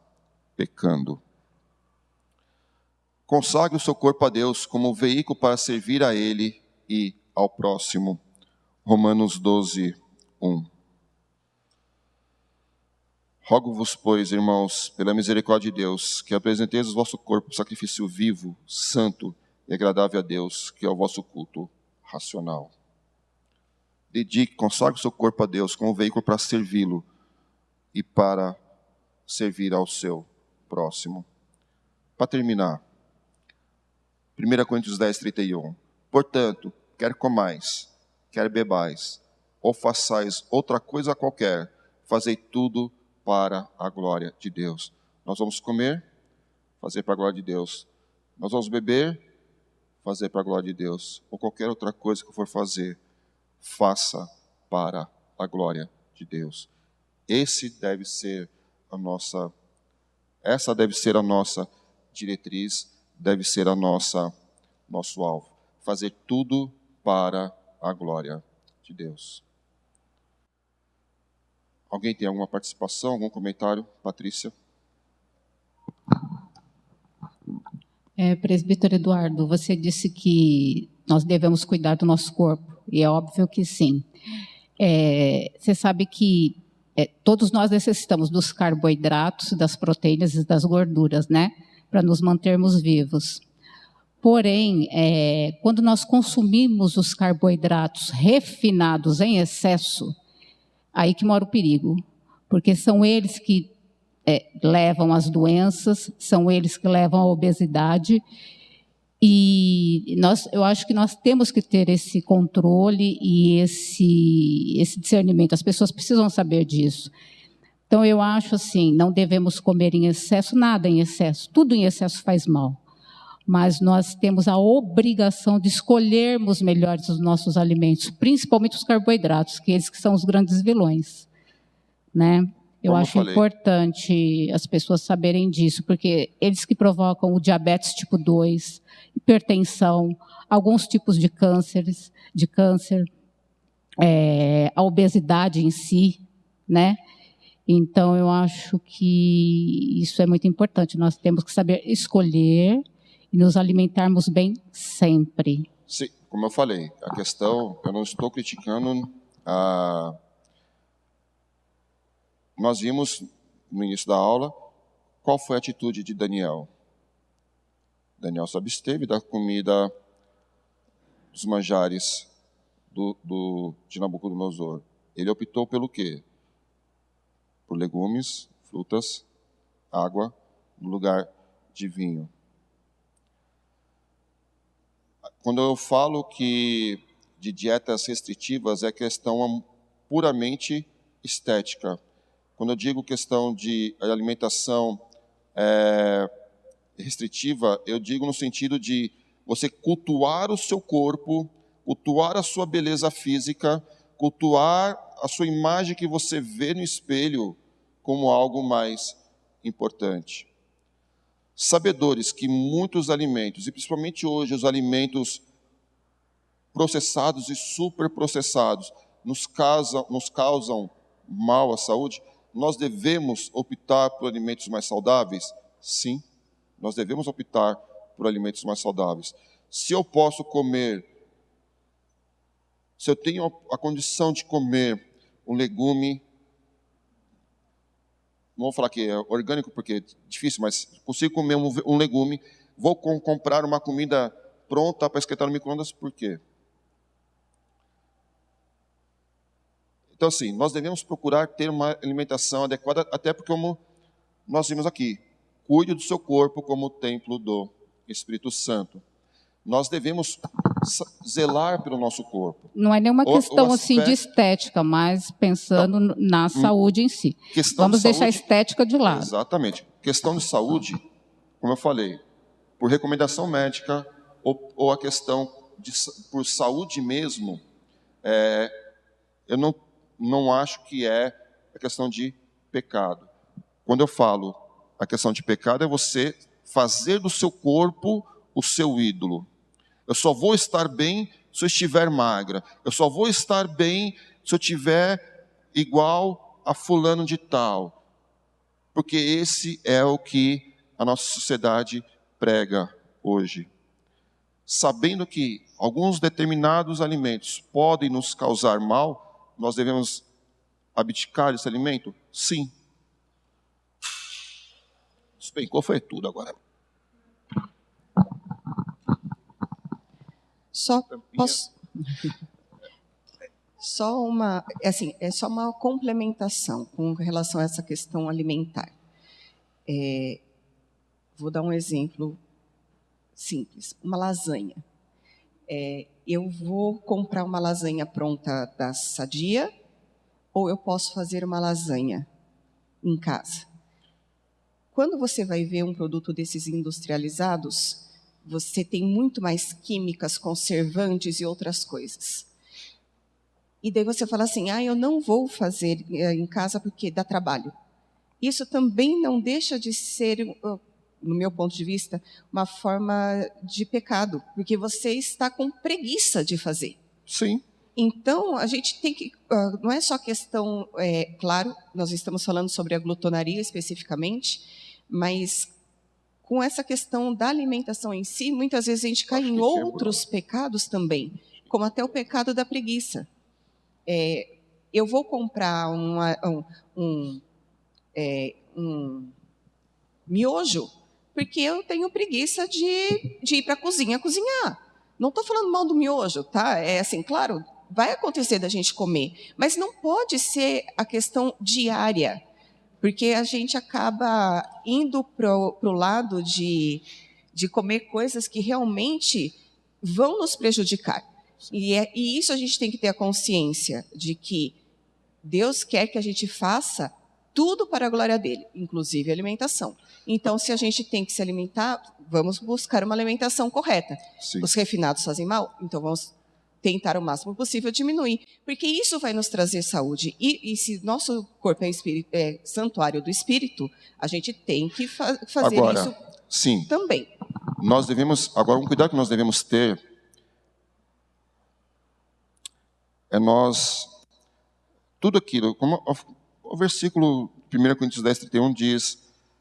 pecando. Consagre o seu corpo a Deus como veículo para servir a Ele e ao próximo. Romanos 12, 1. Rogo-vos, pois, irmãos, pela misericórdia de Deus, que apresenteis o vosso corpo sacrifício vivo, santo e agradável a Deus, que é o vosso culto racional. Dedique, consagre o seu corpo a Deus como veículo para servi-lo e para servir ao seu próximo. Para terminar, 1 Coríntios 10, 31. Portanto, quer comais, quer bebais, ou façais outra coisa qualquer, fazei tudo para a glória de Deus. Nós vamos comer, fazer para a glória de Deus. Nós vamos beber, fazer para a glória de Deus. Ou qualquer outra coisa que for fazer, faça para a glória de Deus. Essa deve ser a nossa diretriz, deve ser nosso alvo. Fazer tudo para a glória de Deus. Alguém tem alguma participação, algum comentário? Patrícia? Presbítero Eduardo, você disse que nós devemos cuidar do nosso corpo, e é óbvio que sim. Você sabe que todos nós necessitamos dos carboidratos, das proteínas e das gorduras, né? Para nos mantermos vivos. Porém, quando nós consumimos os carboidratos refinados em excesso, aí que mora o perigo, porque são eles que levam às doenças, são eles que levam à obesidade, e eu acho que nós temos que ter esse controle e esse discernimento. As pessoas precisam saber disso. Então, eu acho assim, não devemos comer em excesso, nada em excesso, tudo em excesso faz mal. Mas nós temos a obrigação de escolhermos melhores os nossos alimentos, principalmente os carboidratos, que eles que são os grandes vilões, né? Eu acho importante as pessoas saberem disso, porque eles que provocam o diabetes tipo 2, hipertensão, alguns tipos de câncer, a obesidade em si, né? Então, eu acho que isso é muito importante. Nós temos que saber escolher e nos alimentarmos bem sempre. Sim, como eu falei, a questão, eu não estou criticando Nós vimos no início da aula qual foi a atitude de Daniel. Daniel se absteve da comida dos manjares de Nabucodonosor. Ele optou pelo quê? Por legumes, frutas, água, no lugar de vinho. Quando eu falo que de dietas restritivas é questão puramente estética. Quando eu digo questão de alimentação restritiva, eu digo no sentido de você cultuar o seu corpo, cultuar a sua beleza física, cultuar a sua imagem que você vê no espelho como algo mais importante. Sabedores que muitos alimentos, e principalmente hoje os alimentos processados e superprocessados, nos causam mal à saúde, nós devemos optar por alimentos mais saudáveis? Sim, nós devemos optar por alimentos mais saudáveis. Se eu posso comer, se eu tenho a condição de comer um legume, não vou falar que é orgânico porque é difícil, mas consigo comer um legume, vou comprar uma comida pronta para esquentar no micro-ondas, por quê? Então, assim, nós devemos procurar ter uma alimentação adequada, até porque, como nós vimos aqui, cuide do seu corpo como templo do Espírito Santo. Nós devemos zelar pelo nosso corpo. Não é nenhuma questão assim de estética, mas pensando na saúde em si. Vamos deixar a estética de lado. Exatamente. Questão de saúde, como eu falei, por recomendação médica ou a questão por saúde mesmo, eu não acho que é a questão de pecado. Quando eu falo a questão de pecado, é você fazer do seu corpo o seu ídolo. Eu só vou estar bem se eu estiver magra. Eu só vou estar bem se eu tiver igual a fulano de tal. Porque esse é o que a nossa sociedade prega hoje. Sabendo que alguns determinados alimentos podem nos causar mal, nós devemos abdicar desse alimento? Sim. Despencou, foi tudo agora. Só uma complementação com relação a essa questão alimentar. Vou dar um exemplo simples, uma lasanha. Eu vou comprar uma lasanha pronta da Sadia ou eu posso fazer uma lasanha em casa? Quando você vai ver um produto desses industrializados, você tem muito mais químicas, conservantes e outras coisas. E daí você fala assim, eu não vou fazer em casa porque dá trabalho. Isso também não deixa de ser, no meu ponto de vista, uma forma de pecado, porque você está com preguiça de fazer. Sim. Então, a gente tem que, não é só questão, claro, nós estamos falando sobre a glutonaria especificamente, mas com essa questão da alimentação em si, muitas vezes a gente cai em outros pecados também, como até o pecado da preguiça. Eu vou comprar um miojo porque eu tenho preguiça de ir para a cozinha cozinhar. Não estou falando mal do miojo, tá? Assim, claro, vai acontecer da gente comer, mas não pode ser a questão diária, porque a gente acaba indo para o lado de comer coisas que realmente vão nos prejudicar. E isso a gente tem que ter a consciência de que Deus quer que a gente faça tudo para a glória dele, inclusive a alimentação. Então, se a gente tem que se alimentar, vamos buscar uma alimentação correta. Sim. Os refinados fazem mal, então vamos tentar o máximo possível diminuir, porque isso vai nos trazer saúde. E se nosso corpo é santuário do Espírito, a gente tem que fazer agora, isso sim, também. Nós devemos, agora um cuidado que nós devemos ter tudo aquilo, como o versículo 1 Coríntios 10, 31 diz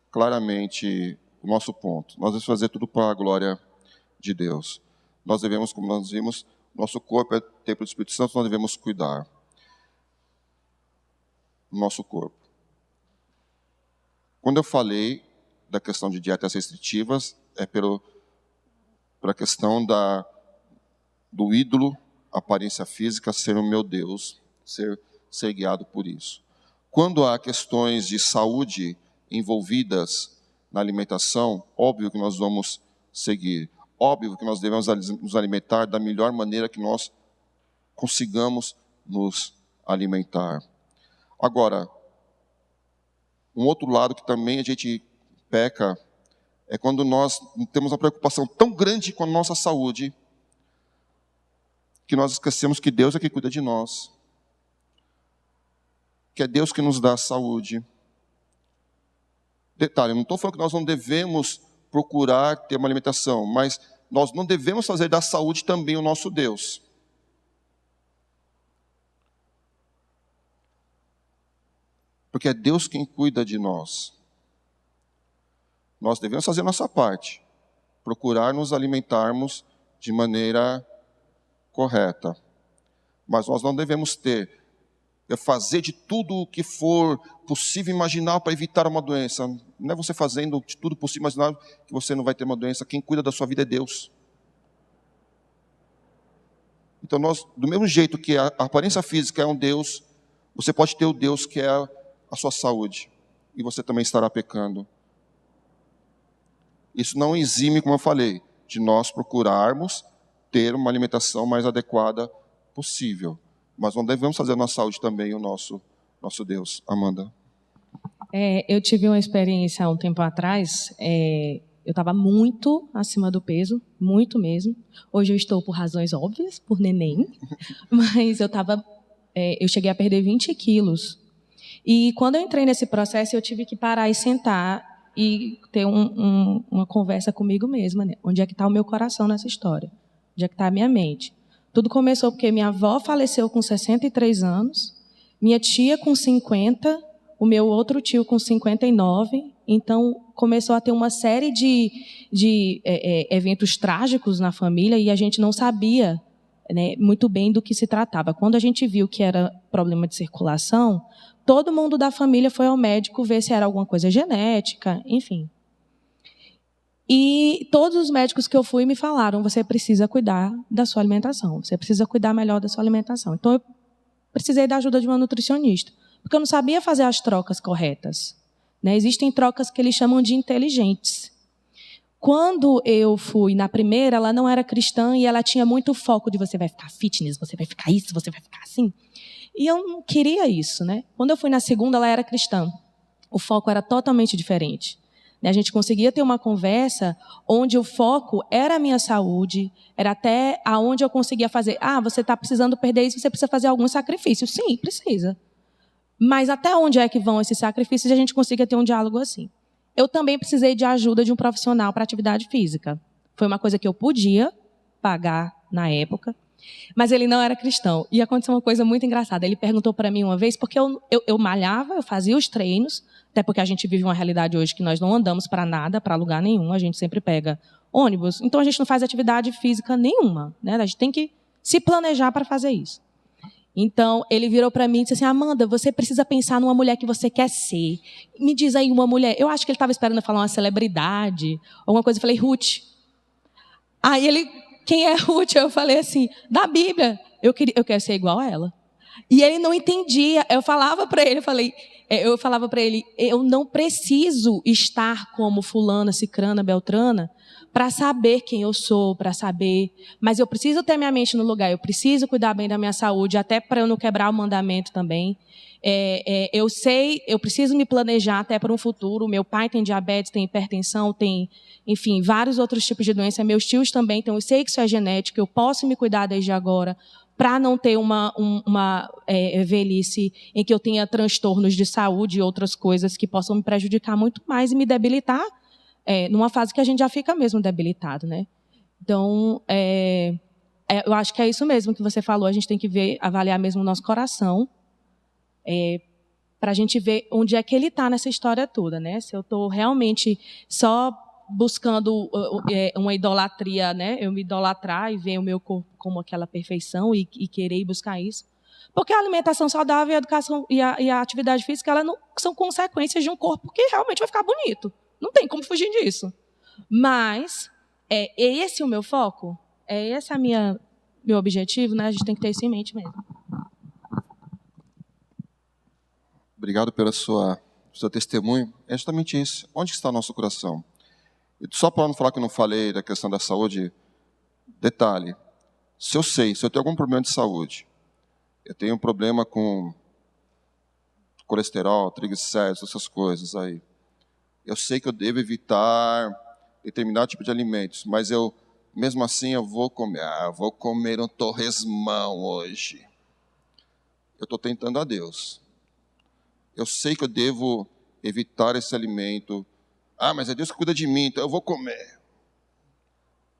claramente o nosso ponto. Nós devemos fazer tudo para a glória de Deus. Nós devemos, como nós vimos, nosso corpo é templo do Espírito Santo, nós devemos cuidar do nosso corpo. Quando eu falei da questão de dietas restritivas, pela questão do ídolo, aparência física, ser o meu Deus, ser guiado por isso. Quando há questões de saúde envolvidas na alimentação, óbvio que nós vamos seguir. Óbvio que nós devemos nos alimentar da melhor maneira que nós consigamos nos alimentar. Agora, um outro lado que também a gente peca é quando nós temos uma preocupação tão grande com a nossa saúde que nós esquecemos que Deus é que cuida de nós. porque é Deus que nos dá a saúde. Detalhe, eu não estou falando que nós não devemos procurar ter uma alimentação, mas nós não devemos fazer da saúde também o nosso Deus. Porque é Deus quem cuida de nós. Nós devemos fazer a nossa parte, procurar nos alimentarmos de maneira correta. Mas nós não devemos fazer de tudo o que for possível imaginar para evitar uma doença. Não é você fazendo de tudo possível imaginar que você não vai ter uma doença. Quem cuida da sua vida é Deus. Então nós, do mesmo jeito que a aparência física é um Deus, você pode ter o Deus que é a sua saúde. E você também estará pecando. Isso não exime, como eu falei, de nós procurarmos ter uma alimentação mais adequada possível. Mas não devemos fazer a nossa saúde também o nosso Deus. Amanda. Eu tive uma experiência há um tempo atrás. Eu estava muito acima do peso, muito mesmo. Hoje eu estou por razões óbvias, por neném. Mas eu cheguei a perder 20 quilos. E quando eu entrei nesse processo, eu tive que parar e sentar e ter uma conversa comigo mesma, né? Onde é que está o meu coração nessa história? Onde é que está a minha mente? Tudo começou porque minha avó faleceu com 63 anos, minha tia com 50, o meu outro tio com 59. Então, começou a ter uma série de eventos trágicos na família e a gente não sabia, né, muito bem do que se tratava. Quando a gente viu que era problema de circulação, todo mundo da família foi ao médico ver se era alguma coisa genética, enfim. E todos os médicos que eu fui me falaram, você precisa cuidar da sua alimentação, você precisa cuidar melhor da sua alimentação. Então, eu precisei da ajuda de uma nutricionista, porque eu não sabia fazer as trocas corretas, né? Existem trocas que eles chamam de inteligentes. Quando eu fui na primeira, ela não era cristã e ela tinha muito foco de você vai ficar fitness, você vai ficar isso, você vai ficar assim. E eu não queria isso, né? Quando eu fui na segunda, ela era cristã. O foco era totalmente diferente. A gente conseguia ter uma conversa onde o foco era a minha saúde, era até aonde eu conseguia fazer. Você está precisando perder isso, você precisa fazer algum sacrifício. Sim, precisa. Mas até onde é que vão esses sacrifícios e a gente consiga ter um diálogo assim? Eu também precisei de ajuda de um profissional para atividade física. Foi uma coisa que eu podia pagar na época, mas ele não era cristão. E aconteceu uma coisa muito engraçada. Ele perguntou para mim uma vez, porque eu malhava, eu fazia os treinos, até porque a gente vive uma realidade hoje que nós não andamos para nada, para lugar nenhum, a gente sempre pega ônibus, então a gente não faz atividade física nenhuma, né? A gente tem que se planejar para fazer isso. Então, ele virou para mim e disse assim, Amanda, você precisa pensar numa mulher que você quer ser. Me diz aí uma mulher. Eu acho que ele estava esperando eu falar uma celebridade, alguma coisa. Eu falei, Ruth. Aí ele, quem é Ruth? Eu falei assim, da Bíblia. Eu quero ser igual a ela. E ele não entendia. Eu falava para ele, eu não preciso estar como fulana, cicrana, beltrana, para saber quem eu sou, para saber. Mas eu preciso ter minha mente no lugar, eu preciso cuidar bem da minha saúde, até para eu não quebrar o mandamento também. Eu preciso me planejar até para um futuro. Meu pai tem diabetes, tem hipertensão, tem, enfim, vários outros tipos de doença. Meus tios também, então eu sei que isso é genético, eu posso me cuidar desde agora, para não ter uma velhice em que eu tenha transtornos de saúde e outras coisas que possam me prejudicar muito mais e me debilitar, numa fase que a gente já fica mesmo debilitado, né? Então, eu acho que é isso mesmo que você falou, a gente tem que avaliar mesmo o nosso coração, para a gente ver onde é que ele está nessa história toda, né? Se eu estou realmente só buscando uma idolatria, né? Eu me idolatrar e ver o meu corpo como aquela perfeição e querer buscar isso. Porque a alimentação saudável e a educação e a atividade física, elas não são consequências de um corpo que realmente vai ficar bonito. Não tem como fugir disso. Mas é esse o meu foco? É esse meu objetivo, né? A gente tem que ter isso em mente mesmo. Obrigado pelo seu testemunho. É justamente isso. Onde está o nosso coração? E só para não falar que eu não falei da questão da saúde, detalhe. Se eu tenho algum problema de saúde, eu tenho um problema com colesterol, triglicéridos, essas coisas aí. Eu sei que eu devo evitar determinado tipo de alimentos, mas mesmo assim, eu vou comer um torresmão hoje. Eu estou tentando a Deus. Eu sei que eu devo evitar esse alimento. Ah, mas é Deus que cuida de mim, então eu vou comer.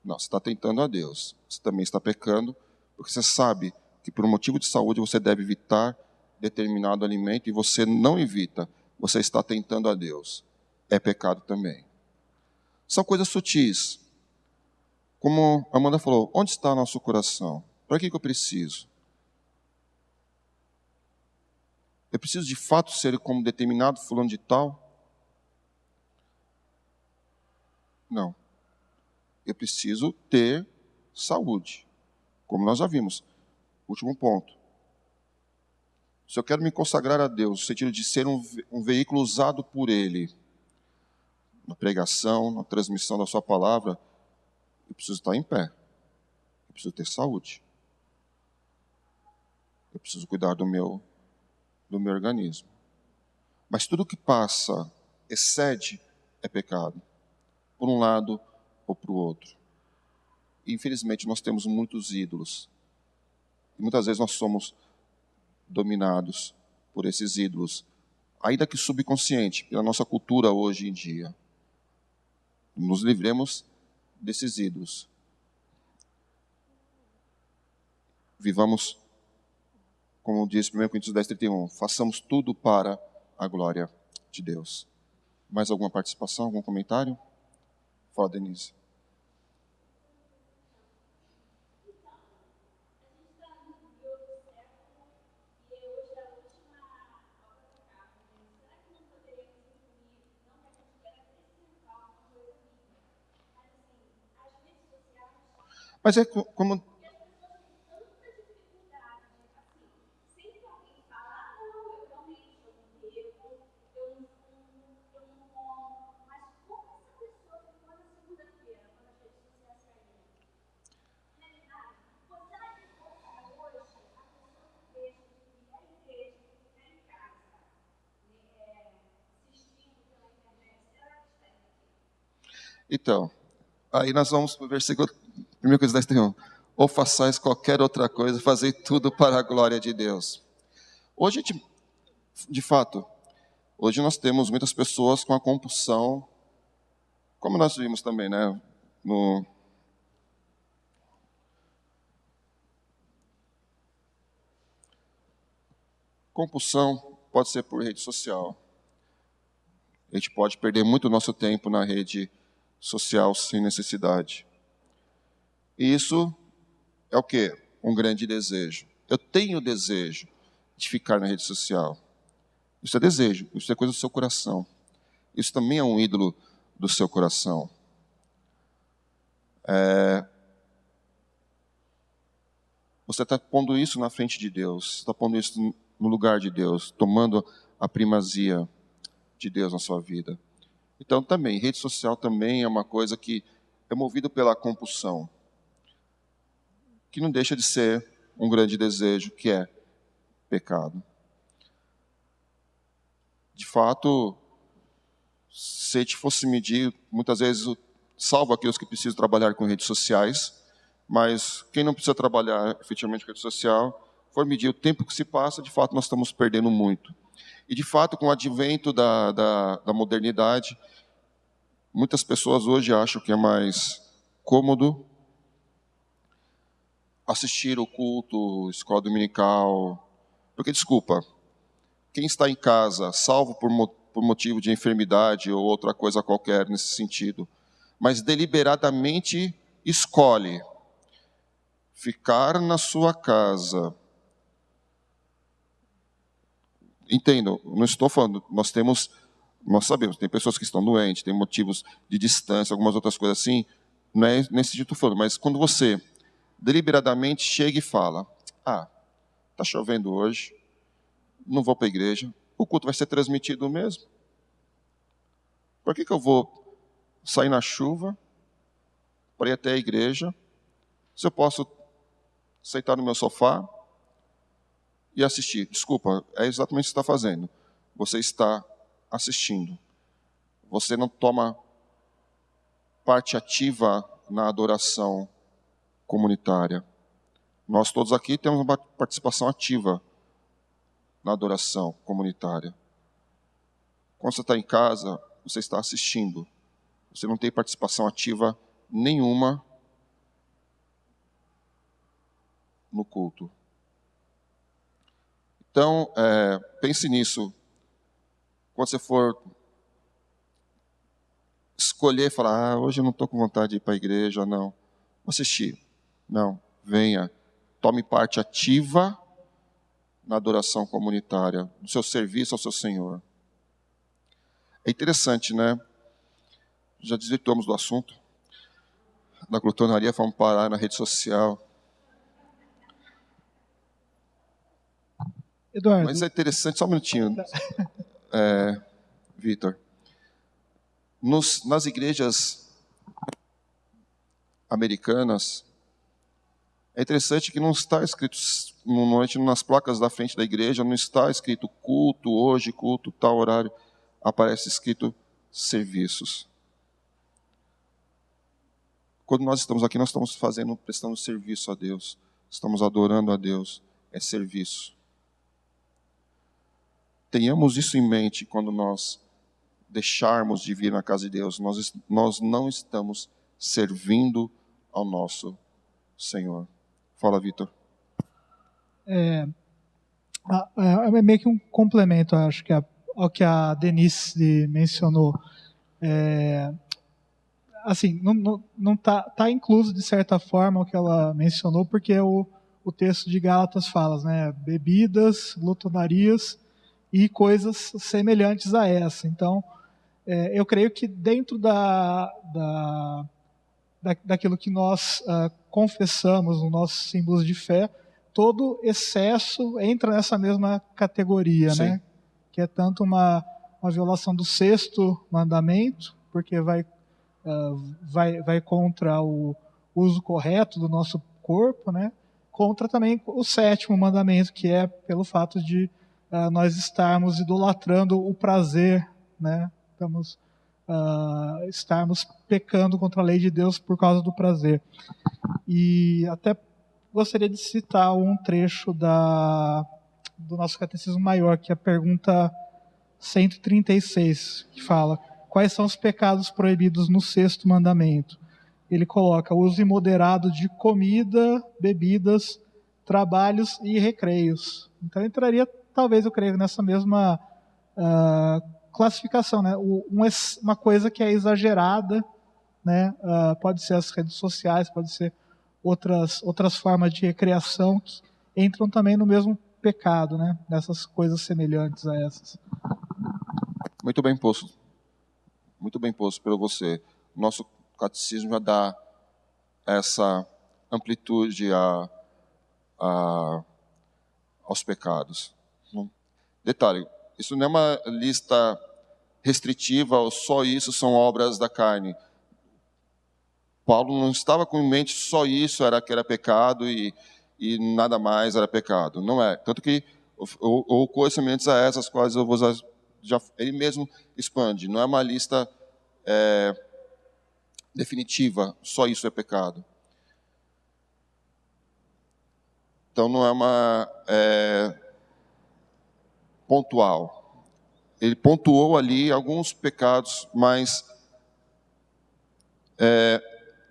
Não, você está tentando a Deus. Você também está pecando, porque você sabe que por um motivo de saúde você deve evitar determinado alimento e você não evita. Você está tentando a Deus. É pecado também. São coisas sutis. Como a Amanda falou, onde está nosso coração? Para que eu preciso? Eu preciso de fato ser como determinado fulano de tal? Não. Eu preciso ter saúde. Como nós já vimos. Último ponto. Se eu quero me consagrar a Deus, no sentido de ser um veículo usado por Ele, na pregação, na transmissão da sua palavra, eu preciso estar em pé. Eu preciso ter saúde. Eu preciso cuidar do meu organismo. Mas tudo que passa, excede, é pecado. Por um lado ou para o outro. E, infelizmente, nós temos muitos ídolos. E muitas vezes nós somos dominados por esses ídolos, ainda que subconsciente, pela nossa cultura hoje em dia. Nos livremos desses ídolos. Vivamos, como diz 1 Coríntios 10:31, façamos tudo para a glória de Deus. Mais alguma participação, algum comentário? Fala, Denise. Mas é como... Então, aí nós vamos para o versículo 1 Coríntios 10:31. Ou façais qualquer outra coisa, fazei tudo para a glória de Deus. Hoje, de fato, hoje nós temos muitas pessoas com a compulsão, como nós vimos também, né? Compulsão pode ser por rede social. A gente pode perder muito nosso tempo na rede social sem necessidade. E isso é o quê? Um grande desejo. Eu tenho desejo de ficar na rede social. Isso é desejo, isso é coisa do seu coração. Isso também é um ídolo do seu coração. Você está pondo isso na frente de Deus, está pondo isso no lugar de Deus, tomando a primazia de Deus na sua vida. Então também, rede social também é uma coisa que é movida pela compulsão, que não deixa de ser um grande desejo, que é pecado. De fato, se a gente fosse medir, muitas vezes, salvo aqueles que precisam trabalhar com redes sociais, mas quem não precisa trabalhar efetivamente com rede social, for medir o tempo que se passa, de fato nós estamos perdendo muito. E de fato, com o advento da modernidade, muitas pessoas hoje acham que é mais cômodo assistir o culto, escola dominical, porque, desculpa, quem está em casa, salvo por motivo de enfermidade ou outra coisa qualquer nesse sentido, mas deliberadamente escolhe ficar na sua casa. Entendam, não estou falando, nós sabemos, tem pessoas que estão doentes, tem motivos de distância, algumas outras coisas assim, não é nesse sentido que eu estou falando, mas quando você deliberadamente chega e fala, está chovendo hoje, não vou para a igreja, o culto vai ser transmitido mesmo. Por que eu vou sair na chuva para ir até a igreja, se eu posso sentar no meu sofá e assistir? Desculpa, é exatamente o que você está fazendo. Você está assistindo. Você não toma parte ativa na adoração comunitária. Nós todos aqui temos uma participação ativa na adoração comunitária. Quando você está em casa, você está assistindo. Você não tem participação ativa nenhuma no culto. Então, pense nisso. Quando você for escolher, falar, hoje eu não estou com vontade de ir para a igreja, não. Vou assistir. Não, venha. Tome parte ativa na adoração comunitária, no seu serviço ao seu Senhor. É interessante, né? Já desvirtuamos do assunto. Da glutonaria, vamos parar na rede social. Eduardo. Mas é interessante, só um minutinho, Vitor. Nas igrejas americanas, é interessante que não está escrito, normalmente nas placas da frente da igreja, não está escrito culto hoje, culto tal horário, aparece escrito serviços. Quando nós estamos aqui, nós estamos prestando serviço a Deus, estamos adorando a Deus, é serviço. Tenhamos isso em mente quando nós deixarmos de vir na casa de Deus. Nós não estamos servindo ao nosso Senhor. Fala, Vitor. É meio que um complemento, acho que ao que a Denise mencionou. Assim, não tá incluso de certa forma o que ela mencionou, porque o texto de Gálatas fala, né? Bebidas, glutonarias e coisas semelhantes a essa. Então, eu creio que dentro daquilo que nós confessamos nos nossos símbolos de fé, todo excesso entra nessa mesma categoria, né? Que é tanto uma violação do 6º mandamento, porque vai contra o uso correto do nosso corpo, né? Contra também o 7º mandamento, que é pelo fato de nós estarmos idolatrando o prazer, né? Estarmos pecando contra a lei de Deus por causa do prazer. E até gostaria de citar um trecho do nosso Catecismo Maior, que é a pergunta 136, que fala: quais são os pecados proibidos no 6º mandamento? Ele coloca: o uso imoderado de comida, bebidas, trabalhos e recreios. Então entraria, talvez, eu creio, nessa mesma classificação, né? Uma coisa que é exagerada, né? Pode ser as redes sociais, pode ser outras formas de recreação que entram também no mesmo pecado, né? Nessas coisas semelhantes a essas. Muito bem posto. Muito bem posto por você. Nosso catecismo já dá essa amplitude aos pecados. Detalhe, isso não é uma lista restritiva, ou só isso são obras da carne. Paulo não estava com em mente só isso que era pecado e nada mais era pecado. Não é. Tanto que, ou coisas semelhantes a essas quais eu vou ele mesmo expande. Não é uma lista definitiva, só isso é pecado. Então não é uma pontual. Ele pontuou ali alguns pecados mais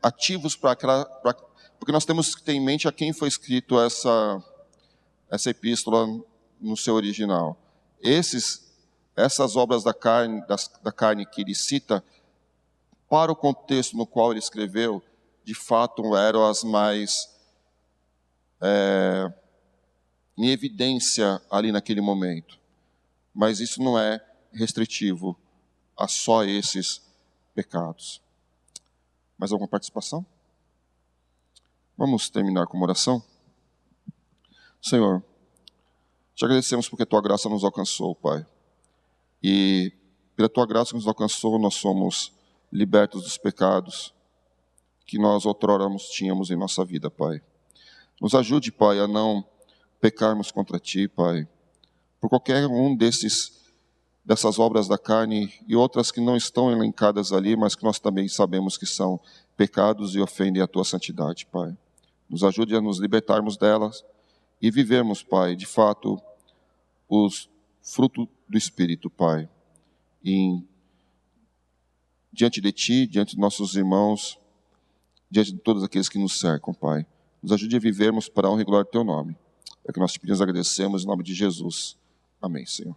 ativos porque nós temos que ter em mente a quem foi escrito essa epístola no seu original. Essas obras da carne que ele cita, para o contexto no qual ele escreveu, de fato eram as mais em evidência ali naquele momento. Mas isso não é restritivo a só esses pecados. Mais alguma participação? Vamos terminar com uma oração? Senhor, te agradecemos porque a tua graça nos alcançou, Pai. E pela tua graça que nos alcançou, nós somos libertos dos pecados que nós outrora tínhamos em nossa vida, Pai. Nos ajude, Pai, a não pecarmos contra ti, Pai, por qualquer um dessas obras da carne e outras que não estão elencadas ali, mas que nós também sabemos que são pecados e ofendem a tua santidade, Pai. Nos ajude a nos libertarmos delas e vivermos, Pai, de fato, os frutos do Espírito, Pai. diante de Ti, diante dos nossos irmãos, diante de todos aqueles que nos cercam, Pai. Nos ajude a vivermos para a honra e glória do Teu nome. É que nós te pedimos e agradecemos em nome de Jesus. Amém, Senhor.